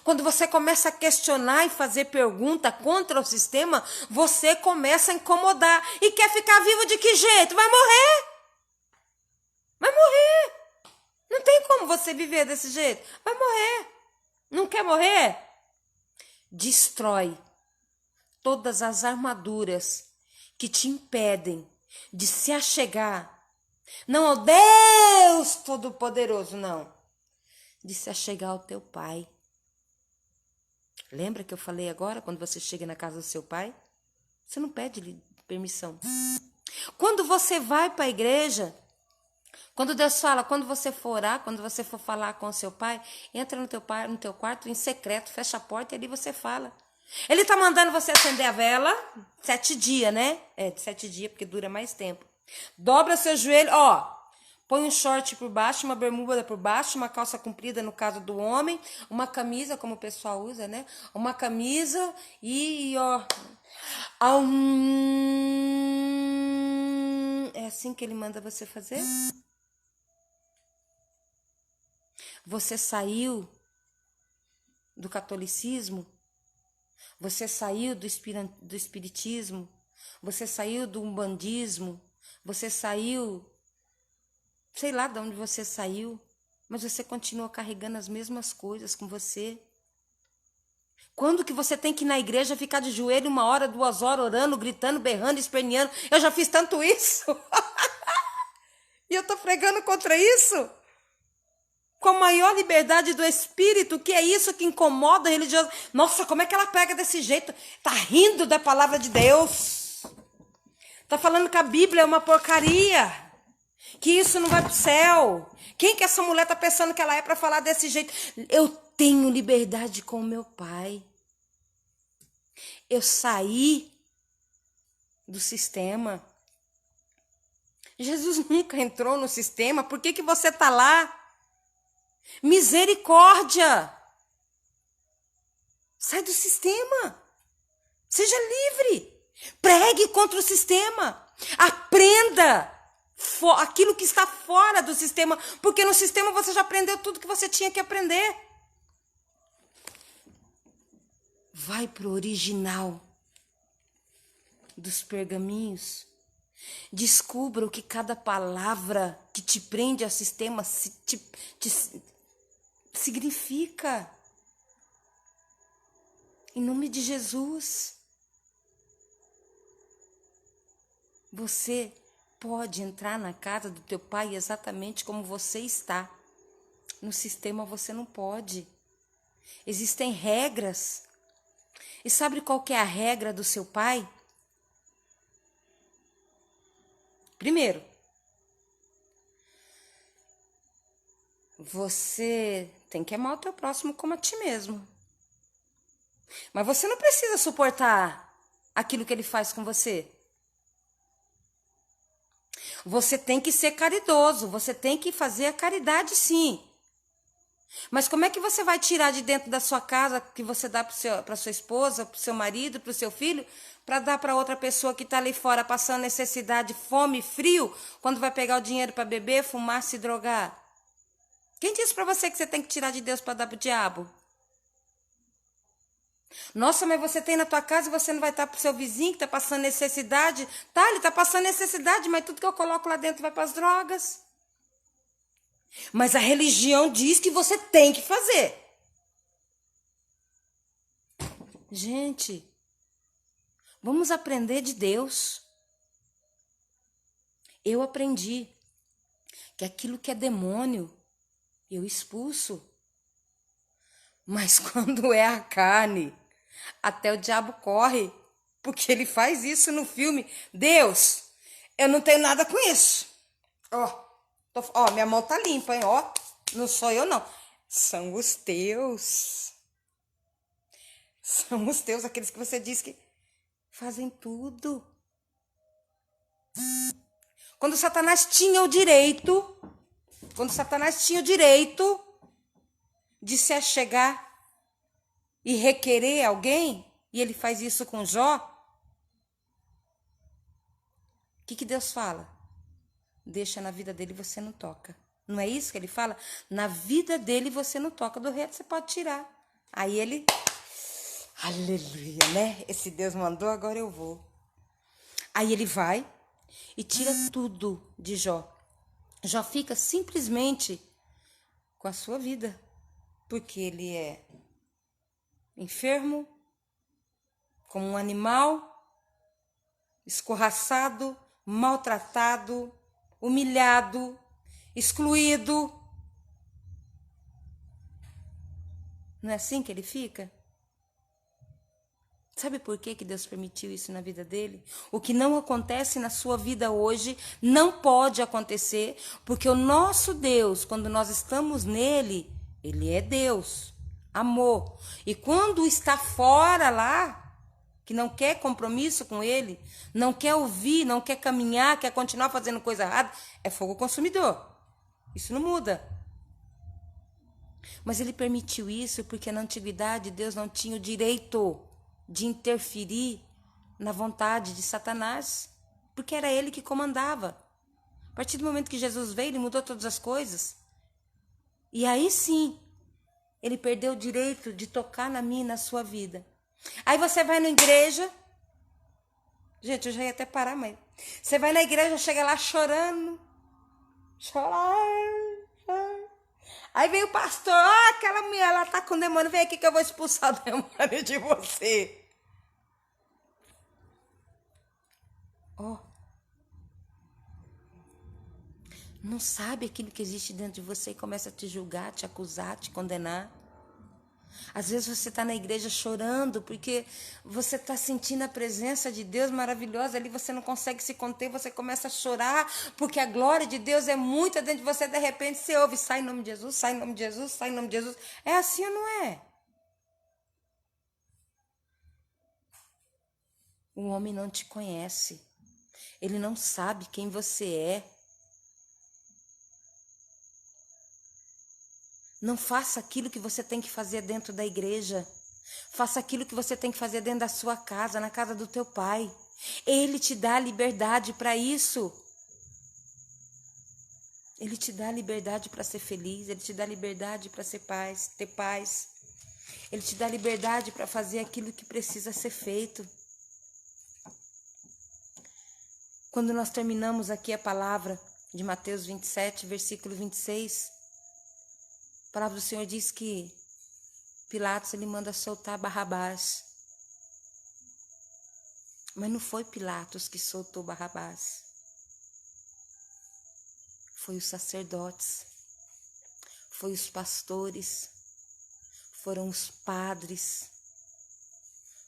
Quando você começa a questionar e fazer pergunta contra o sistema, você começa a incomodar. E quer ficar vivo de que jeito? Vai morrer. Vai morrer. Não tem como você viver desse jeito. Vai morrer. Não quer morrer? Destrói todas as armaduras que te impedem de se achegar. Não ao Deus Todo-Poderoso, não. De se achegar ao teu Pai. Lembra que eu falei agora, quando você chega na casa do seu pai? Você não pede permissão. Quando você vai para a igreja, quando Deus fala, quando você for orar, quando você for falar com o seu pai, entra no teu quarto em secreto, fecha a porta e ali você fala. Ele está mandando você acender a vela, 7 dias, né? 7 dias, porque dura mais tempo. Dobra seu joelho, põe um short por baixo, uma bermuda por baixo, uma calça comprida no caso do homem, uma camisa, como o pessoal usa, né? Uma camisa e, é assim que ele manda você fazer? Você saiu do catolicismo Você saiu do espiritismo, você saiu do umbandismo, você saiu, sei lá de onde você saiu, mas você continua carregando as mesmas coisas com você. Quando que você tem que ir na igreja ficar de joelho 1 hora, 2 horas, orando, gritando, berrando, esperneando? Eu já fiz tanto isso. E eu tô pregando contra isso. Com a maior liberdade do espírito, que é isso que incomoda a religiosa. Nossa, como é que ela prega desse jeito? Tá rindo da palavra de Deus. Tá falando que a Bíblia é uma porcaria. Que isso não vai pro céu. Quem que essa mulher tá pensando que ela é para falar desse jeito? Eu tenho liberdade com o meu pai. Eu saí do sistema. Jesus nunca entrou no sistema. Por que você tá lá? Misericórdia. Sai do sistema. Seja livre. Pregue contra o sistema. Aprenda aquilo que está fora do sistema, porque no sistema você já aprendeu tudo que você tinha que aprender. Vai pro original dos pergaminhos. Descubra o que cada palavra que te prende ao sistema significa. Em nome de Jesus. Você pode entrar na casa do teu pai exatamente como você está. No sistema você não pode. Existem regras. E sabe qual que é a regra do seu pai? Primeiro, você tem que amar o teu próximo como a ti mesmo. Mas você não precisa suportar aquilo que ele faz com você. Você tem que ser caridoso, você tem que fazer a caridade, sim. Mas como é que você vai tirar de dentro da sua casa que você dá para sua esposa, para o seu marido, para o seu filho, para dar para outra pessoa que está ali fora passando necessidade, fome, frio, quando vai pegar o dinheiro para beber, fumar, se drogar? Quem disse para você que você tem que tirar de Deus para dar para o diabo? Nossa, mas você tem na tua casa e você não vai estar para o seu vizinho que está passando necessidade? Tá, ele está passando necessidade, mas tudo que eu coloco lá dentro vai para as drogas. Mas a religião diz que você tem que fazer. Gente, vamos aprender de Deus. Eu aprendi que aquilo que é demônio, eu expulso. Mas quando é a carne, até o diabo corre, porque ele faz isso no filme. Deus, eu não tenho nada com isso. Ó, minha mão tá limpa, hein? Ó, não sou eu, não. São os teus. São os teus, aqueles que você diz que fazem tudo. Quando Satanás tinha o direito, de se achegar e requerer alguém, e ele faz isso com Jó, o que Deus fala? Deixa na vida dele, você não toca. Não é isso que ele fala? Na vida dele você não toca, do resto você pode tirar. Aí ele, aleluia, né? Esse Deus mandou, agora eu vou. Aí ele vai e tira tudo de Jó. Jó fica simplesmente com a sua vida, porque ele é enfermo, como um animal, escorraçado, maltratado, humilhado, excluído. Não é assim que ele fica? Sabe por que Deus permitiu isso na vida dele? O que não acontece na sua vida hoje não pode acontecer, porque o nosso Deus, quando nós estamos nele, ele é Deus, amor. E quando está fora lá, que não quer compromisso com ele, não quer ouvir, não quer caminhar, quer continuar fazendo coisa errada, é fogo consumidor. Isso não muda. Mas ele permitiu isso porque na antiguidade Deus não tinha o direito de interferir na vontade de Satanás, porque era ele que comandava. A partir do momento que Jesus veio, ele mudou todas as coisas. E aí sim, ele perdeu o direito de tocar na minha e na sua vida. Aí você vai na igreja. Gente, eu já ia até parar, mas... Você vai na igreja, chega lá chorando. Chorando. Aí vem o pastor. Ah, aquela mulher, ela tá com demônio. Vem aqui que eu vou expulsar o demônio de você. Ó. Não sabe aquilo que existe dentro de você e começa a te julgar, te acusar, te condenar. Às vezes você está na igreja chorando porque você está sentindo a presença de Deus maravilhosa ali, você não consegue se conter, você começa a chorar porque a glória de Deus é muita dentro de você, de repente você ouve, sai em nome de Jesus, sai em nome de Jesus, sai em nome de Jesus. É assim ou não é? O homem não te conhece, ele não sabe quem você é. Não faça aquilo que você tem que fazer dentro da igreja. Faça aquilo que você tem que fazer dentro da sua casa, na casa do teu pai. Ele te dá liberdade para isso. Ele te dá liberdade para ser feliz. Ele te dá liberdade para ser paz, ter paz. Ele te dá liberdade para fazer aquilo que precisa ser feito. Quando nós terminamos aqui a palavra de Mateus 27, versículo 26... A palavra do Senhor diz que Pilatos ele manda soltar Barrabás. Mas não foi Pilatos que soltou Barrabás. Foi os sacerdotes, foi os pastores, foram os padres,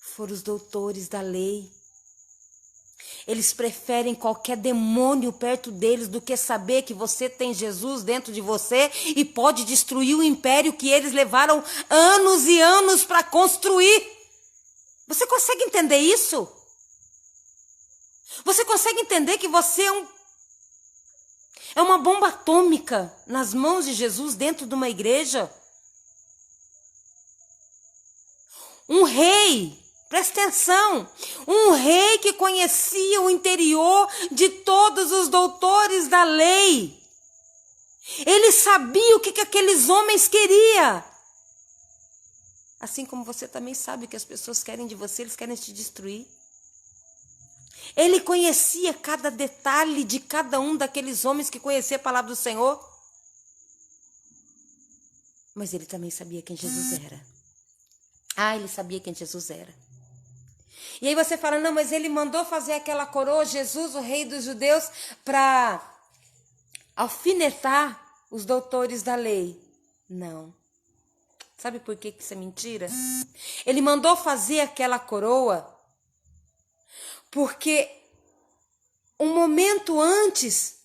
foram os doutores da lei. Eles preferem qualquer demônio perto deles do que saber que você tem Jesus dentro de você e pode destruir o império que eles levaram anos e anos para construir. Você consegue entender isso? Você consegue entender que você é uma bomba atômica nas mãos de Jesus dentro de uma igreja? Um rei... Presta atenção, um rei que conhecia o interior de todos os doutores da lei. Ele sabia o que aqueles homens queriam. Assim como você também sabe o que as pessoas querem de você, eles querem te destruir. Ele conhecia cada detalhe de cada um daqueles homens que conhecia a palavra do Senhor. Mas ele também sabia quem Jesus era. Ele sabia quem Jesus era. E aí você fala, não, mas ele mandou fazer aquela coroa, Jesus, o rei dos judeus, para alfinetar os doutores da lei. Não. Sabe por que isso é mentira? Ele mandou fazer aquela coroa porque um momento antes,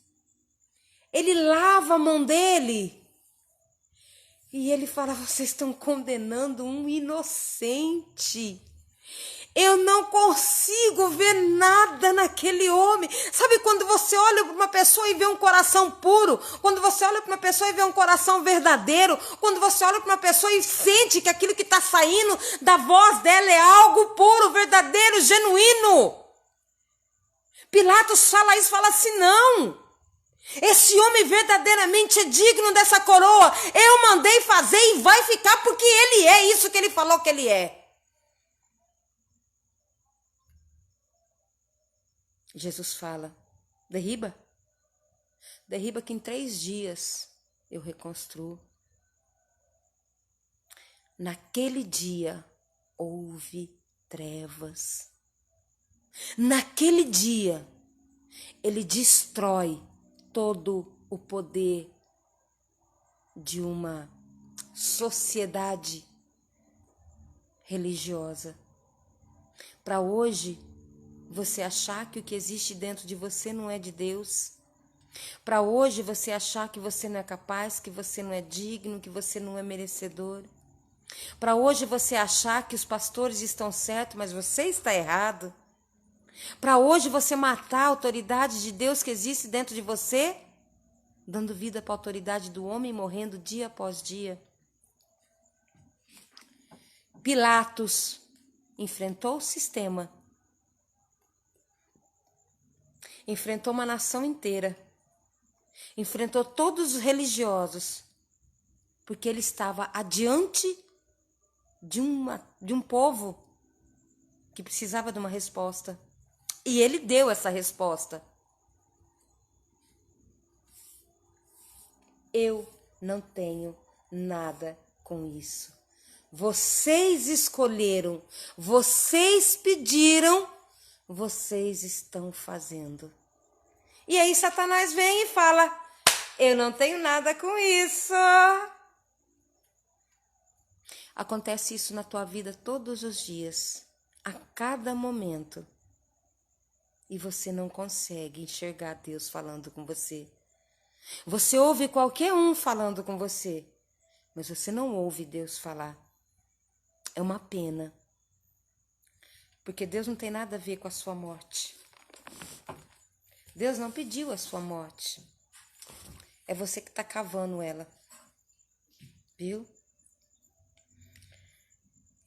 ele lava a mão dele e ele fala, vocês estão condenando um inocente. Eu não consigo ver nada naquele homem. Sabe quando você olha para uma pessoa e vê um coração puro? Quando você olha para uma pessoa e vê um coração verdadeiro? Quando você olha para uma pessoa e sente que aquilo que está saindo da voz dela é algo puro, verdadeiro, genuíno? Pilatos fala isso, fala assim, não. Esse homem verdadeiramente é digno dessa coroa. Eu mandei fazer e vai ficar porque ele é isso que ele falou que ele é. Jesus fala, derriba que em 3 dias eu reconstruo. Naquele dia houve trevas. Naquele dia ele destrói todo o poder de uma sociedade religiosa. Para hoje você achar que o que existe dentro de você não é de Deus. Para hoje você achar que você não é capaz, que você não é digno, que você não é merecedor. Para hoje você achar que os pastores estão certos, mas você está errado. Para hoje você matar a autoridade de Deus que existe dentro de você, dando vida para a autoridade do homem, morrendo dia após dia. Pilatos enfrentou o sistema. Enfrentou uma nação inteira, enfrentou todos os religiosos, porque ele estava adiante de um povo que precisava de uma resposta. E ele deu essa resposta. Eu não tenho nada com isso. Vocês escolheram, vocês pediram, vocês estão fazendo. E aí Satanás vem e fala: eu não tenho nada com isso. Acontece isso na tua vida todos os dias, a cada momento. E você não consegue enxergar Deus falando com você. Você ouve qualquer um falando com você, mas você não ouve Deus falar. É uma pena. Porque Deus não tem nada a ver com a sua morte. Deus não pediu a sua morte. É você que está cavando ela. Viu?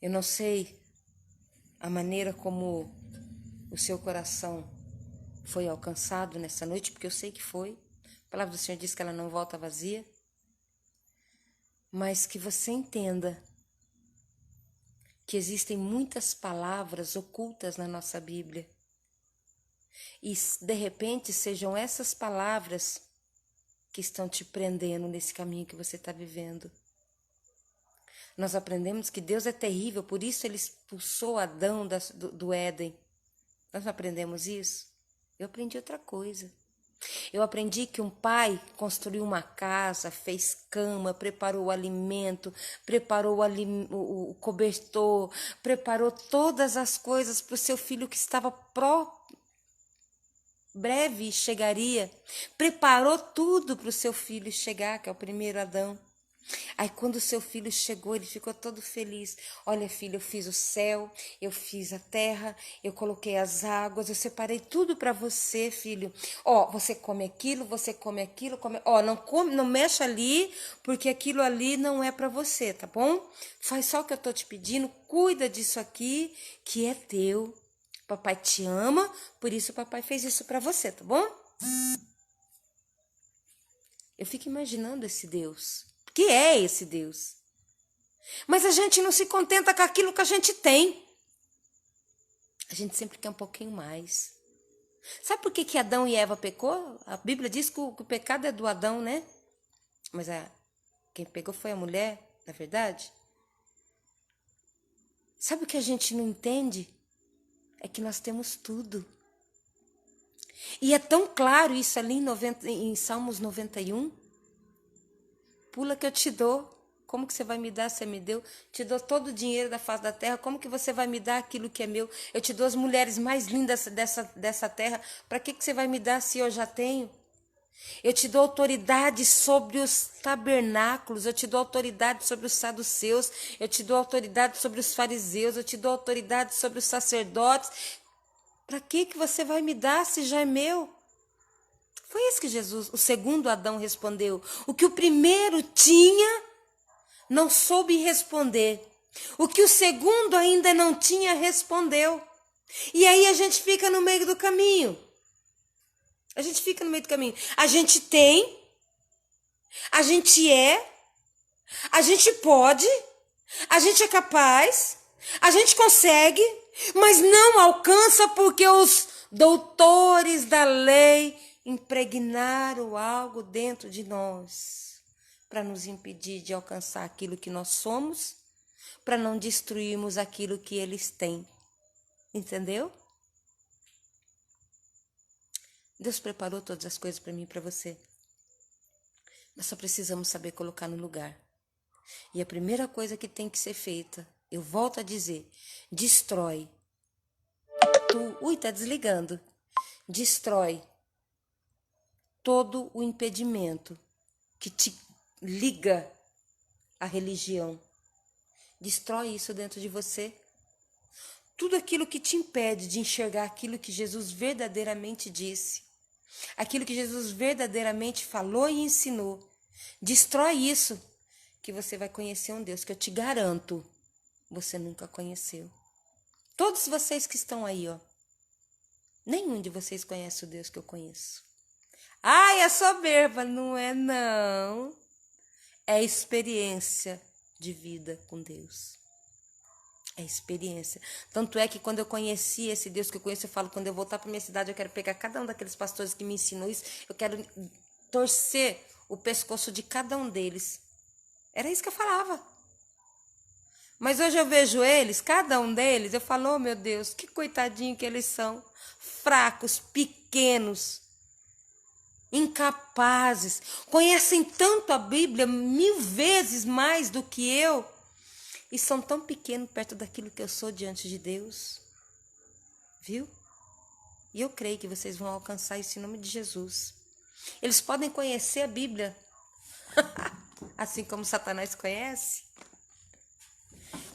Eu não sei a maneira como o seu coração foi alcançado nessa noite, porque eu sei que foi. A palavra do Senhor diz que ela não volta vazia. Mas que você entenda que existem muitas palavras ocultas na nossa Bíblia. E de repente sejam essas palavras que estão te prendendo nesse caminho que você está vivendo. Nós aprendemos que Deus é terrível, por isso ele expulsou Adão do Éden. Nós não aprendemos isso? Eu aprendi outra coisa. Eu aprendi que um pai construiu uma casa, fez cama, preparou o alimento, preparou o cobertor, preparou todas as coisas para o seu filho que estava breve chegaria. Preparou tudo para o seu filho chegar, que é o primeiro Adão. Aí quando o seu filho chegou, ele ficou todo feliz. Olha, filho, eu fiz o céu, eu fiz a terra, eu coloquei as águas, eu separei tudo para você, filho. Ó, você come aquilo, come. Ó, não come, não mexe ali, porque aquilo ali não é para você, tá bom? Faz só o que eu tô te pedindo, cuida disso aqui, que é teu. Papai te ama, por isso o papai fez isso para você, tá bom? Eu fico imaginando esse Deus. Que é esse Deus? Mas a gente não se contenta com aquilo que a gente tem. A gente sempre quer um pouquinho mais. Sabe por que Adão e Eva pecou? A Bíblia diz que o pecado é do Adão, né? Mas quem pegou foi a mulher, na verdade. Sabe o que a gente não entende? É que nós temos tudo. E é tão claro isso ali em Salmos 91. Pula que eu te dou. Como que você vai me dar? Você me deu. Te dou todo o dinheiro da face da terra. Como que você vai me dar aquilo que é meu? Eu te dou as mulheres mais lindas dessa terra. Para que você vai me dar se eu já tenho? Eu te dou autoridade sobre os tabernáculos. Eu te dou autoridade sobre os saduceus. Eu te dou autoridade sobre os fariseus. Eu te dou autoridade sobre os sacerdotes. Para que você vai me dar se já é meu? Foi isso que Jesus, o segundo Adão, respondeu. O que o primeiro tinha, não soube responder. O que o segundo ainda não tinha, respondeu. E aí a gente fica no meio do caminho. A gente fica no meio do caminho. A gente tem, a gente a gente pode, a gente é capaz, a gente consegue, mas não alcança porque os doutores da lei impregnaram algo dentro de nós para nos impedir de alcançar aquilo que nós somos, para não destruirmos aquilo que eles têm. Entendeu? Deus preparou todas as coisas para mim e para você. Nós só precisamos saber colocar no lugar. E a primeira coisa que tem que ser feita, eu volto a dizer, destrói. Tá desligando. Destrói todo o impedimento que te liga à religião. Destrói isso dentro de você. Tudo aquilo que te impede de enxergar aquilo que Jesus verdadeiramente disse. Aquilo que Jesus verdadeiramente falou e ensinou. Destrói isso, que você vai conhecer um Deus que eu te garanto, você nunca conheceu. Todos vocês que estão aí, ó. Nenhum de vocês conhece o Deus que eu conheço. Ai, é soberba. Não é, não. É experiência de vida com Deus. É experiência. Tanto é que quando eu conheci esse Deus que eu conheço, eu falo, quando eu voltar para minha cidade, eu quero pegar cada um daqueles pastores que me ensinou isso, eu quero torcer o pescoço de cada um deles. Era isso que eu falava. Mas hoje eu vejo eles, cada um deles, eu falo, oh meu Deus, que coitadinho que eles são. Fracos, pequenos, incapazes, conhecem tanto a Bíblia 1000 vezes mais do que eu. E são tão pequenos perto daquilo que eu sou diante de Deus. Viu? E eu creio que vocês vão alcançar isso em nome de Jesus. Eles podem conhecer a Bíblia, assim como Satanás conhece.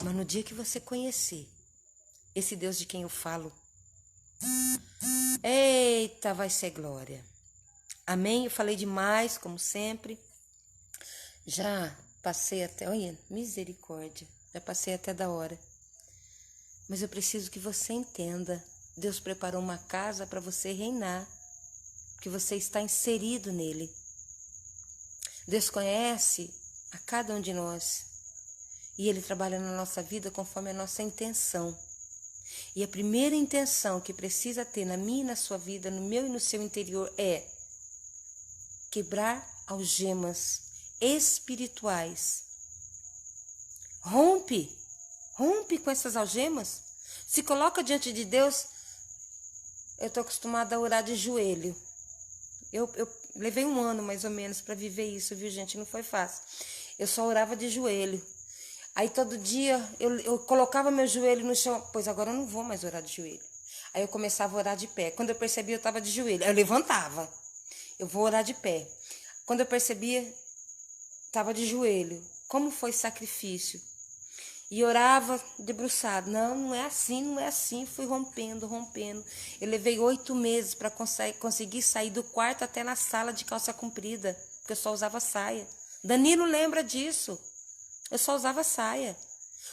Mas no dia que você conhecer esse Deus de quem eu falo, eita, vai ser glória. Amém? Eu falei demais, como sempre. Já passei até, olha, misericórdia. Já passei até da hora. Mas eu preciso que você entenda. Deus preparou uma casa para você reinar. Porque você está inserido nele. Deus conhece a cada um de nós. E Ele trabalha na nossa vida conforme a nossa intenção. E a primeira intenção que precisa ter na minha e na sua vida, no meu e no seu interior, é quebrar algemas espirituais. Rompe com essas algemas. Se coloca diante de Deus. Eu estou acostumada a orar de joelho. Eu levei 1 ano mais ou menos para viver isso, viu gente? Não foi fácil. Eu só orava de joelho. Aí todo dia eu colocava meu joelho no chão. Pois agora eu não vou mais orar de joelho. Aí eu começava a orar de pé. Quando eu percebia, eu estava de joelho. Aí eu levantava. Eu vou orar de pé. Quando eu percebia, estava de joelho. Como foi sacrifício? E orava debruçado. Não é assim, não é assim. Fui rompendo. Eu levei 8 meses para conseguir sair do quarto até na sala de calça comprida. Porque eu só usava saia. Danilo lembra disso. Eu só usava saia.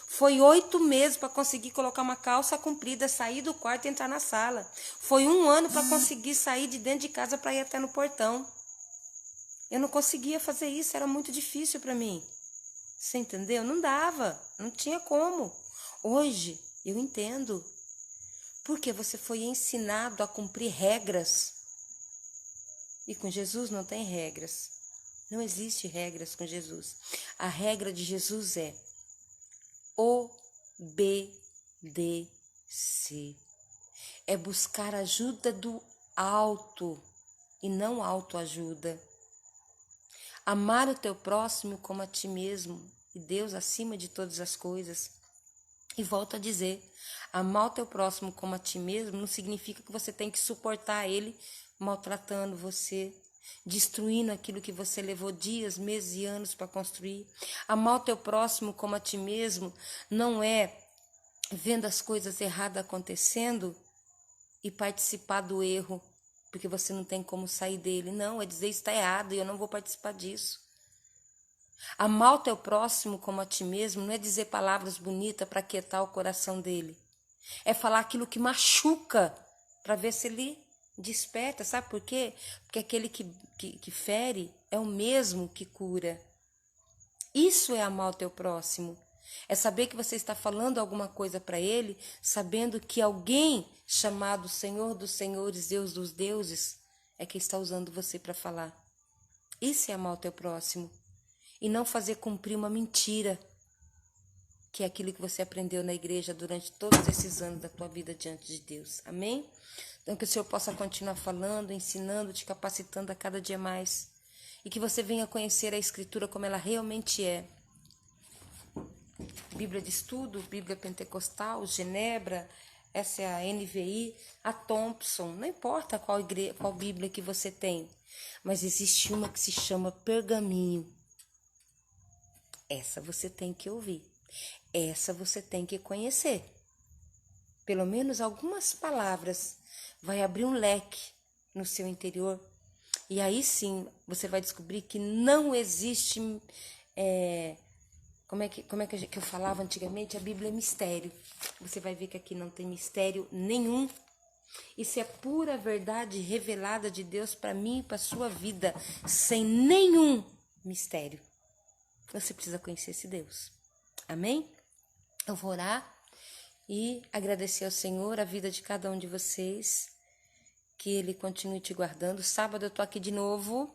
Foi 8 meses para conseguir colocar uma calça comprida, sair do quarto e entrar na sala. Foi 1 ano para conseguir sair de dentro de casa para ir até no portão. Eu não conseguia fazer isso, era muito difícil para mim. Você entendeu? Não dava, não tinha como. Hoje eu entendo. Porque você foi ensinado a cumprir regras. E com Jesus não tem regras. Não existe regras com Jesus. A regra de Jesus é obedecer. É buscar ajuda do alto e não autoajuda. Amar o teu próximo como a ti mesmo e Deus acima de todas as coisas. E volto a dizer, amar o teu próximo como a ti mesmo não significa que você tem que suportar ele maltratando você, destruindo aquilo que você levou dias, meses e anos para construir. Amar o teu próximo como a ti mesmo não é vendo as coisas erradas acontecendo e participar do erro, porque você não tem como sair dele. Não, é dizer está errado e eu não vou participar disso. Amar o teu próximo como a ti mesmo não é dizer palavras bonitas para aquietar o coração dele. É falar aquilo que machuca para ver se ele desperta. Sabe por quê? Porque aquele que fere é o mesmo que cura. Isso é amar o teu próximo. É saber que você está falando alguma coisa para ele, sabendo que alguém chamado Senhor dos Senhores, Deus dos Deuses, é que está usando você para falar. Isso é amar o teu próximo. E não fazer cumprir uma mentira, que é aquilo que você aprendeu na igreja durante todos esses anos da tua vida diante de Deus. Amém? Então que o Senhor possa continuar falando, ensinando, te capacitando a cada dia mais. E que você venha conhecer a Escritura como ela realmente é. Bíblia de Estudo, Bíblia Pentecostal, Genebra, essa é a NVI, a Thompson, não importa qual Bíblia que você tem, mas existe uma que se chama Pergaminho. Essa você tem que ouvir, essa você tem que conhecer. Pelo menos algumas palavras vai abrir um leque no seu interior e aí sim você vai descobrir que não existe... Como é que eu falava antigamente? A Bíblia é mistério. Você vai ver que aqui não tem mistério nenhum. Isso é pura verdade revelada de Deus para mim e para a sua vida, sem nenhum mistério. Você precisa conhecer esse Deus. Amém? Eu vou orar e agradecer ao Senhor a vida de cada um de vocês, que Ele continue te guardando. Sábado eu tô aqui de novo.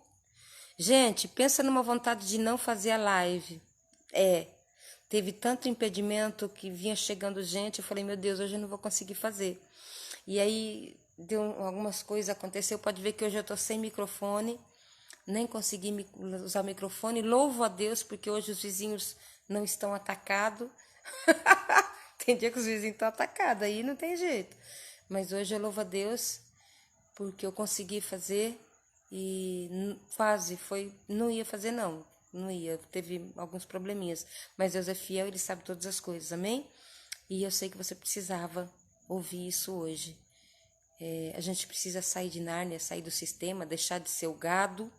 Gente, pensa numa vontade de não fazer a live. Teve tanto impedimento que vinha chegando gente, eu falei, meu Deus, hoje eu não vou conseguir fazer. E aí, algumas coisas aconteceu, pode ver que hoje eu tô sem microfone, nem consegui usar o microfone. Louvo a Deus, porque hoje os vizinhos não estão atacados. Tem dia que os vizinhos estão atacados, aí não tem jeito. Mas hoje eu louvo a Deus, porque eu consegui fazer e quase foi, não ia fazer não ia, teve alguns probleminhas, mas Deus é fiel, Ele sabe todas as coisas, amém? E eu sei que você precisava ouvir isso hoje. A gente precisa sair de Nárnia, sair do sistema, deixar de ser o gado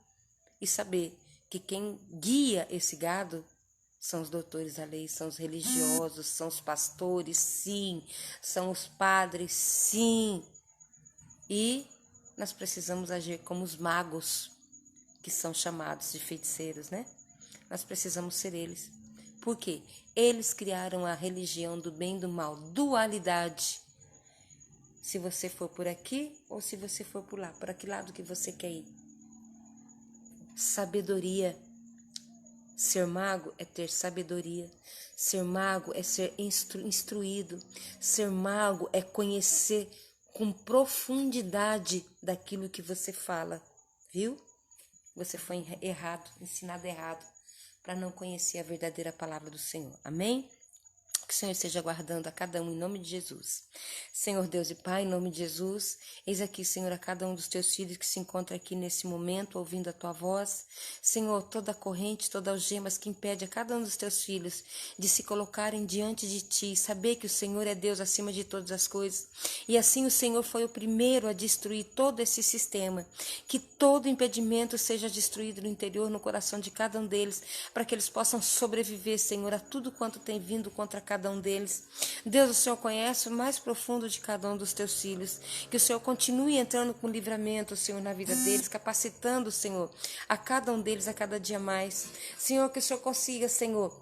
e saber que quem guia esse gado são os doutores da lei, são os religiosos, são os pastores, sim, são os padres, sim. E nós precisamos agir como os magos, que são chamados de feiticeiros, né? Nós precisamos ser eles. Por quê? Eles criaram a religião do bem e do mal, dualidade. Se você for por aqui ou se você for por lá, para que lado que você quer ir? Sabedoria. Ser mago é ter sabedoria. Ser mago é ser instruído. Ser mago é conhecer com profundidade daquilo que você fala, viu? Você foi errado, ensinado errado, para não conhecer a verdadeira palavra do Senhor. Amém? Que o Senhor esteja guardando a cada um em nome de Jesus. Senhor Deus e Pai, em nome de Jesus, eis aqui, Senhor, a cada um dos teus filhos que se encontra aqui nesse momento, ouvindo a tua voz. Senhor, toda corrente, toda algemas que impede a cada um dos teus filhos de se colocarem diante de ti, saber que o Senhor é Deus acima de todas as coisas. E assim o Senhor foi o primeiro a destruir todo esse sistema. Que todo impedimento seja destruído no interior, no coração de cada um deles, para que eles possam sobreviver, Senhor, a tudo quanto tem vindo contra cada um deles. Deus, o Senhor conhece o mais profundo de cada um dos teus filhos. Que o Senhor continue entrando com livramento, Senhor, na vida deles, capacitando, Senhor, a cada um deles a cada dia mais. Senhor, que o Senhor consiga, Senhor,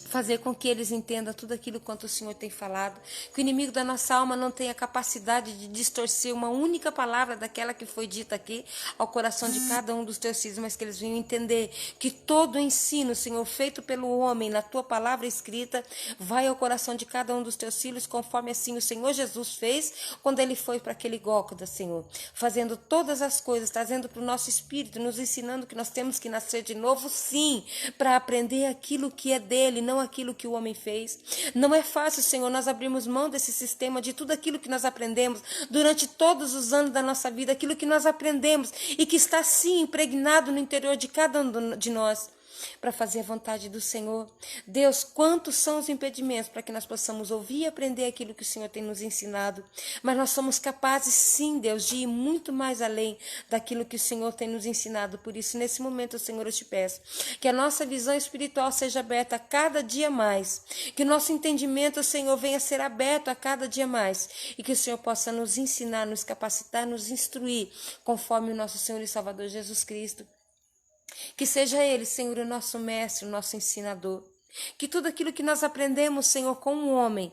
fazer com que eles entendam tudo aquilo quanto o Senhor tem falado. Que o inimigo da nossa alma não tenha capacidade de distorcer uma única palavra daquela que foi dita aqui ao coração de cada um dos teus filhos, mas que eles venham entender que todo o ensino, Senhor, feito pelo homem na tua palavra escrita, vai ao coração de cada um dos teus filhos, conforme assim o Senhor Jesus fez quando ele foi para aquele Gólgota, Senhor, fazendo todas as coisas, trazendo para o nosso espírito, nos ensinando que nós temos que nascer de novo, sim, para aprender aquilo que é dele, não aquilo que o homem fez. Não é fácil, Senhor, nós abrirmos mão desse sistema, de tudo aquilo que nós aprendemos durante todos os anos da nossa vida, aquilo que nós aprendemos e que está sim impregnado no interior de cada um de nós, para fazer a vontade do Senhor. Deus, quantos são os impedimentos para que nós possamos ouvir e aprender aquilo que o Senhor tem nos ensinado, mas nós somos capazes sim, Deus, de ir muito mais além daquilo que o Senhor tem nos ensinado. Por isso, nesse momento, Senhor, eu te peço que a nossa visão espiritual seja aberta a cada dia mais, que o nosso entendimento, Senhor, venha a ser aberto a cada dia mais, e que o Senhor possa nos ensinar, nos capacitar, nos instruir, conforme o nosso Senhor e Salvador Jesus Cristo. Que seja Ele, Senhor, o nosso mestre, o nosso ensinador. Que tudo aquilo que nós aprendemos, Senhor, com o homem,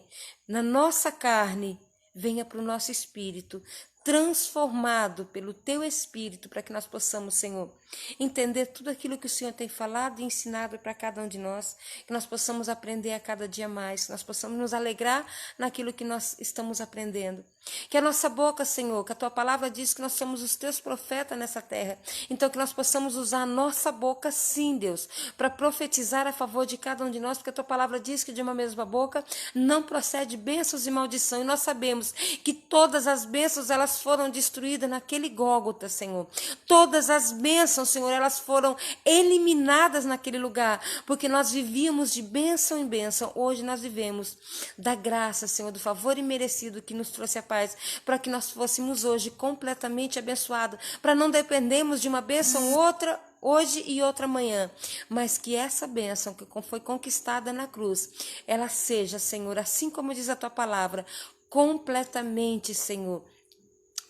na nossa carne, venha para o nosso espírito, transformado pelo Teu Espírito, para que nós possamos, Senhor, entender tudo aquilo que o Senhor tem falado e ensinado para cada um de nós, que nós possamos aprender a cada dia mais, que nós possamos nos alegrar naquilo que nós estamos aprendendo. Que a nossa boca, Senhor, que a Tua palavra diz que nós somos os Teus profetas nessa terra, então que nós possamos usar a nossa boca, sim, Deus, para profetizar a favor de cada um de nós, porque a Tua palavra diz que de uma mesma boca não procede bênçãos e maldição, e nós sabemos que todas as bênçãos, elas foram destruídas naquele Gólgota, Senhor. Todas as bênçãos, Senhor, elas foram eliminadas naquele lugar, porque nós vivíamos de bênção em bênção. Hoje nós vivemos da graça, Senhor, do favor imerecido que nos trouxe a paz, para que nós fôssemos hoje completamente abençoados, para não dependermos de uma bênção outra hoje e outra amanhã, mas que essa bênção que foi conquistada na cruz, ela seja, Senhor, assim como diz a Tua palavra, completamente, Senhor,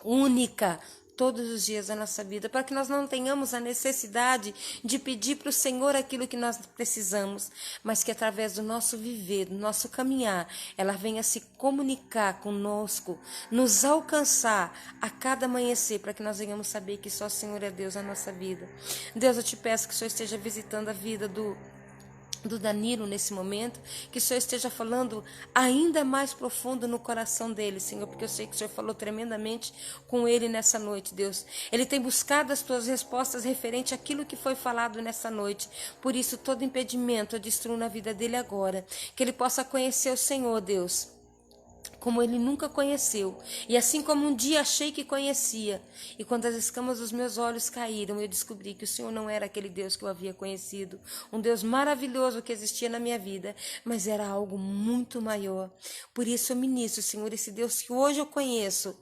única, todos os dias da nossa vida, para que nós não tenhamos a necessidade de pedir para o Senhor aquilo que nós precisamos, mas que através do nosso viver, do nosso caminhar, ela venha se comunicar conosco, nos alcançar a cada amanhecer, para que nós venhamos saber que só o Senhor é Deus na nossa vida. Deus, eu te peço que o Senhor esteja visitando a vida do Danilo nesse momento, que o Senhor esteja falando ainda mais profundo no coração dele, Senhor, porque eu sei que o Senhor falou tremendamente com ele nessa noite, Deus. Ele tem buscado as tuas respostas referente àquilo que foi falado nessa noite. Por isso, todo impedimento eu destruo na vida dele agora, que ele possa conhecer o Senhor, Deus, como ele nunca conheceu, e assim como um dia achei que conhecia, e quando as escamas dos meus olhos caíram, eu descobri que o Senhor não era aquele Deus que eu havia conhecido, um Deus maravilhoso que existia na minha vida, mas era algo muito maior. Por isso eu ministro, Senhor, esse Deus que hoje eu conheço,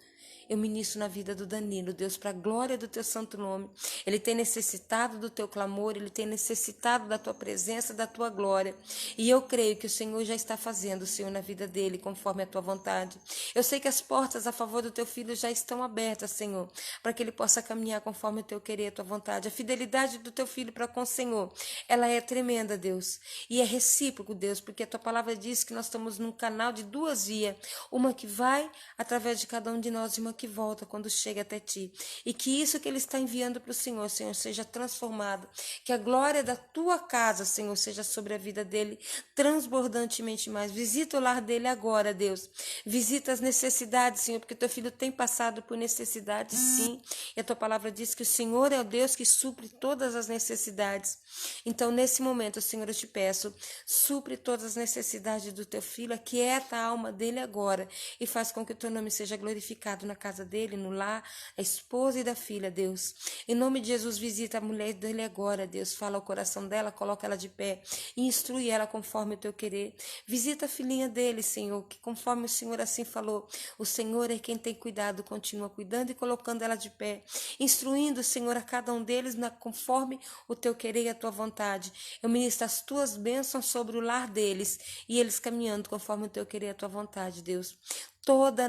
eu ministro na vida do Danilo, Deus, para a glória do teu santo nome. Ele tem necessitado do teu clamor, ele tem necessitado da tua presença, da tua glória. E eu creio que o Senhor já está fazendo, Senhor, na vida dele, conforme a tua vontade. Eu sei que as portas a favor do teu filho já estão abertas, Senhor, para que ele possa caminhar conforme o teu querer, a tua vontade. A fidelidade do teu filho para com o Senhor, ela é tremenda, Deus. E é recíproco, Deus, porque a tua palavra diz que nós estamos num canal de duas vias, uma que vai através de cada um de nós e uma que volta quando chega até ti, e que isso que ele está enviando para o Senhor, Senhor, seja transformado, que a glória da tua casa, Senhor, seja sobre a vida dele transbordantemente mais. Visita o lar dele agora, Deus, visita as necessidades, Senhor, porque teu filho tem passado por necessidades, sim, e a tua palavra diz que o Senhor é o Deus que supre todas as necessidades. Então, nesse momento, Senhor, eu te peço, supre todas as necessidades do teu filho, aquieta a alma dele agora e faz com que o teu nome seja glorificado na casa dele, no lar, a esposa e da filha, Deus. Em nome de Jesus, visita a mulher dele agora, Deus. Fala ao coração dela, coloca ela de pé e instrui ela conforme o teu querer. Visita a filhinha dele, Senhor, que conforme o Senhor assim falou, o Senhor é quem tem cuidado, continua cuidando e colocando ela de pé, instruindo, Senhor, a cada um deles conforme o teu querer e a tua vontade. Eu ministro as tuas bênçãos sobre o lar deles e eles caminhando conforme o teu querer e a tua vontade, Deus. Toda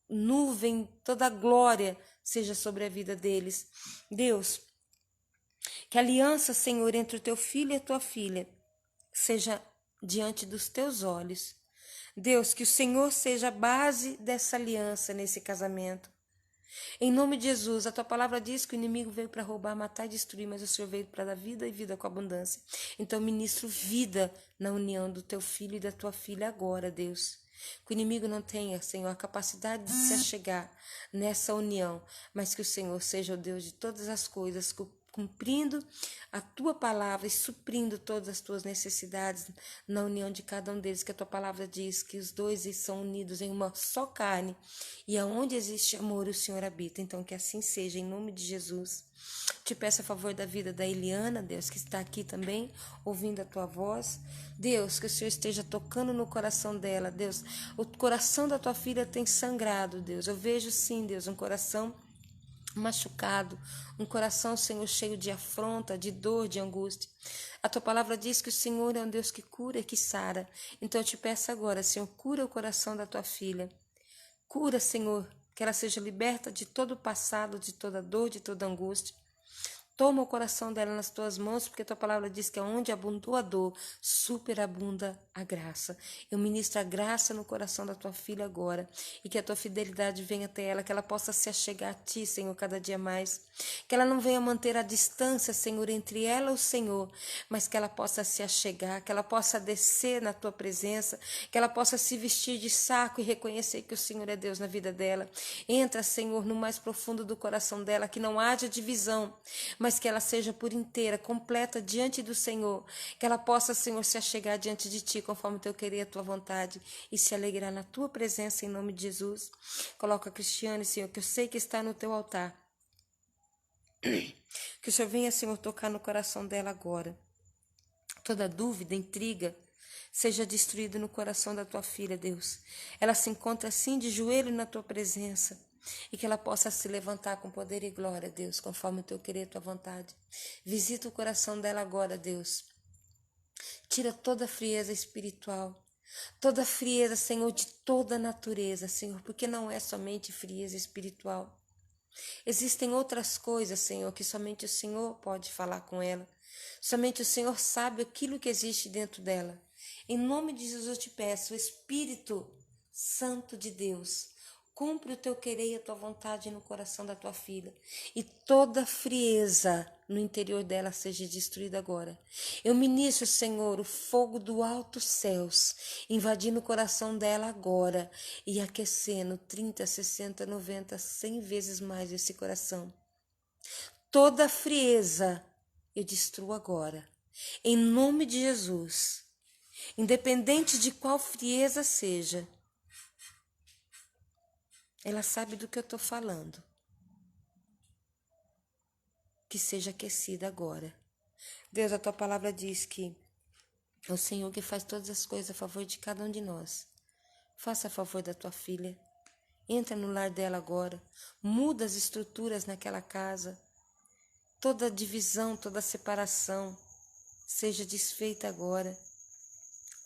nuvem, toda glória seja sobre a vida deles. Deus, que a aliança, Senhor, entre o teu filho e a tua filha seja diante dos teus olhos. Deus, que o Senhor seja a base dessa aliança nesse casamento. Em nome de Jesus, a tua palavra diz que o inimigo veio para roubar, matar e destruir, mas o Senhor veio para dar vida e vida com abundância. Então, ministro vida na união do teu filho e da tua filha agora, Deus. Que o inimigo não tenha, Senhor, a capacidade de se achegar nessa união, mas que o Senhor seja o Deus de todas as coisas, cumprindo a tua palavra e suprindo todas as tuas necessidades na união de cada um deles, que a tua palavra diz que os dois são unidos em uma só carne, e aonde existe amor o Senhor habita. Então que assim seja, em nome de Jesus. Te peço a favor da vida da Eliana, Deus, que está aqui também, ouvindo a tua voz. Deus, que o Senhor esteja tocando no coração dela, Deus. O coração da tua filha tem sangrado, Deus. Eu vejo sim, Deus, um coração machucado, um coração, Senhor, cheio de afronta, de dor, de angústia. A tua palavra diz que o Senhor é um Deus que cura e que sara. Então eu te peço agora, Senhor, cura o coração da tua filha. Cura, Senhor, que ela seja liberta de todo o passado, de toda dor, de toda angústia. Toma o coração dela nas tuas mãos, porque a tua palavra diz que onde abundou a dor, superabunda a graça. Eu ministro a graça no coração da tua filha agora, e que a tua fidelidade venha até ela, que ela possa se achegar a ti, Senhor, cada dia mais. Que ela não venha manter a distância, Senhor, entre ela e o Senhor, mas que ela possa se achegar, que ela possa descer na tua presença, que ela possa se vestir de saco e reconhecer que o Senhor é Deus na vida dela. Entra, Senhor, no mais profundo do coração dela, que não haja divisão, mas que ela seja por inteira, completa diante do Senhor, que ela possa, Senhor, se achegar diante de ti, conforme o teu querer e a tua vontade, e se alegrar na tua presença, em nome de Jesus. Coloca a Cristiane, Senhor, que eu sei que está no teu altar. Que o Senhor venha, Senhor, tocar no coração dela agora. Toda dúvida, intriga, seja destruída no coração da tua filha, Deus. Ela se encontra assim de joelho na tua presença, e que ela possa se levantar com poder e glória, Deus, conforme o teu querer e a tua vontade. Visita o coração dela agora, Deus. Tira toda a frieza espiritual, toda a frieza, Senhor, de toda a natureza, Senhor, porque não é somente frieza espiritual. Existem outras coisas, Senhor, que somente o Senhor pode falar com ela. Somente o Senhor sabe aquilo que existe dentro dela. Em nome de Jesus eu te peço, Espírito Santo de Deus, cumpre o teu querer e a tua vontade no coração da tua filha. E toda frieza no interior dela seja destruída agora. Eu ministro, Senhor, o fogo do alto céus, invadindo o coração dela agora e aquecendo 30, 60, 90, 100 vezes mais esse coração. Toda frieza eu destruo agora. Em nome de Jesus. Independente de qual frieza seja, ela sabe do que eu estou falando. Que seja aquecida agora. Deus, a tua palavra diz que é o Senhor que faz todas as coisas a favor de cada um de nós. Faça a favor da tua filha. Entra no lar dela agora. Muda as estruturas naquela casa. Toda divisão, toda separação seja desfeita agora.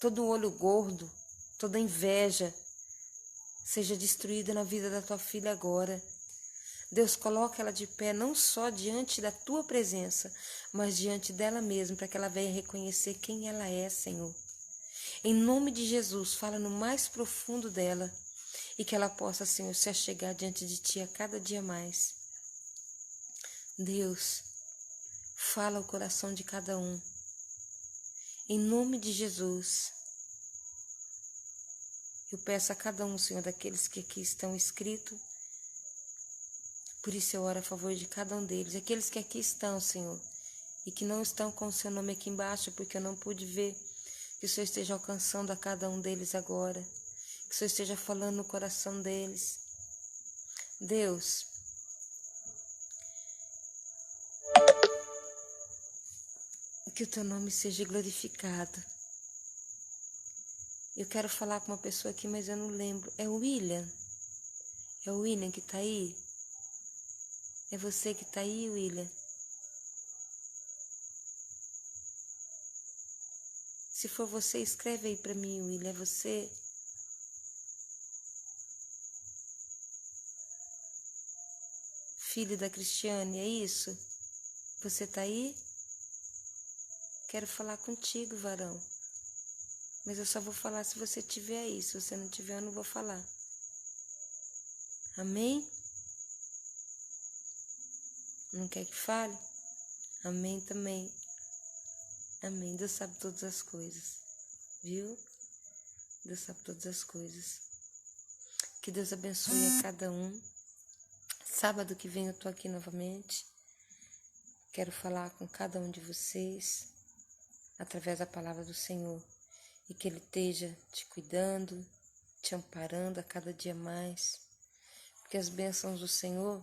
Todo olho gordo, toda inveja seja destruída na vida da tua filha agora. Deus, coloca ela de pé não só diante da tua presença, mas diante dela mesma, para que ela venha reconhecer quem ela é, Senhor. Em nome de Jesus, fala no mais profundo dela e que ela possa, Senhor, se achegar diante de ti a cada dia mais. Deus, fala o coração de cada um. Em nome de Jesus, eu peço a cada um, Senhor, daqueles que aqui estão inscritos. Por isso eu oro a favor de cada um deles. Aqueles que aqui estão, Senhor, e que não estão com o seu nome aqui embaixo, porque eu não pude ver, que o Senhor esteja alcançando a cada um deles agora. Que o Senhor esteja falando no coração deles. Deus, que o teu nome seja glorificado. Eu quero falar com uma pessoa aqui, mas eu não lembro. É o William? É o William que está aí? É você que está aí, William? Se for você, escreve aí para mim, William. É você? Filho da Cristiane, é isso? Você está aí? Quero falar contigo, varão. Mas eu só vou falar se você estiver aí. Se você não estiver, eu não vou falar. Amém? Não quer que fale? Amém também. Amém. Deus sabe todas as coisas. Viu? Deus sabe todas as coisas. Que Deus abençoe a cada um. Sábado que vem eu tô aqui novamente. Quero falar com cada um de vocês através da palavra do Senhor. E que Ele esteja te cuidando, te amparando a cada dia mais. Porque as bênçãos do Senhor,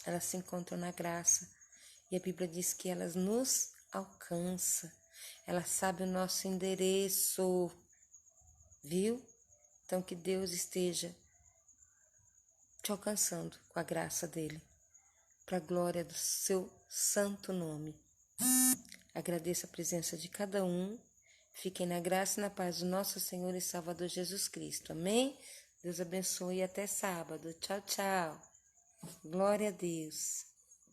elas se encontram na graça. E a Bíblia diz que elas nos alcançam. Ela sabe o nosso endereço. Viu? Então que Deus esteja te alcançando com a graça dele. Para a glória do seu santo nome. Agradeço a presença de cada um. Fiquem na graça e na paz do nosso Senhor e Salvador Jesus Cristo. Amém? Deus abençoe e até sábado. Tchau, tchau. Glória a Deus.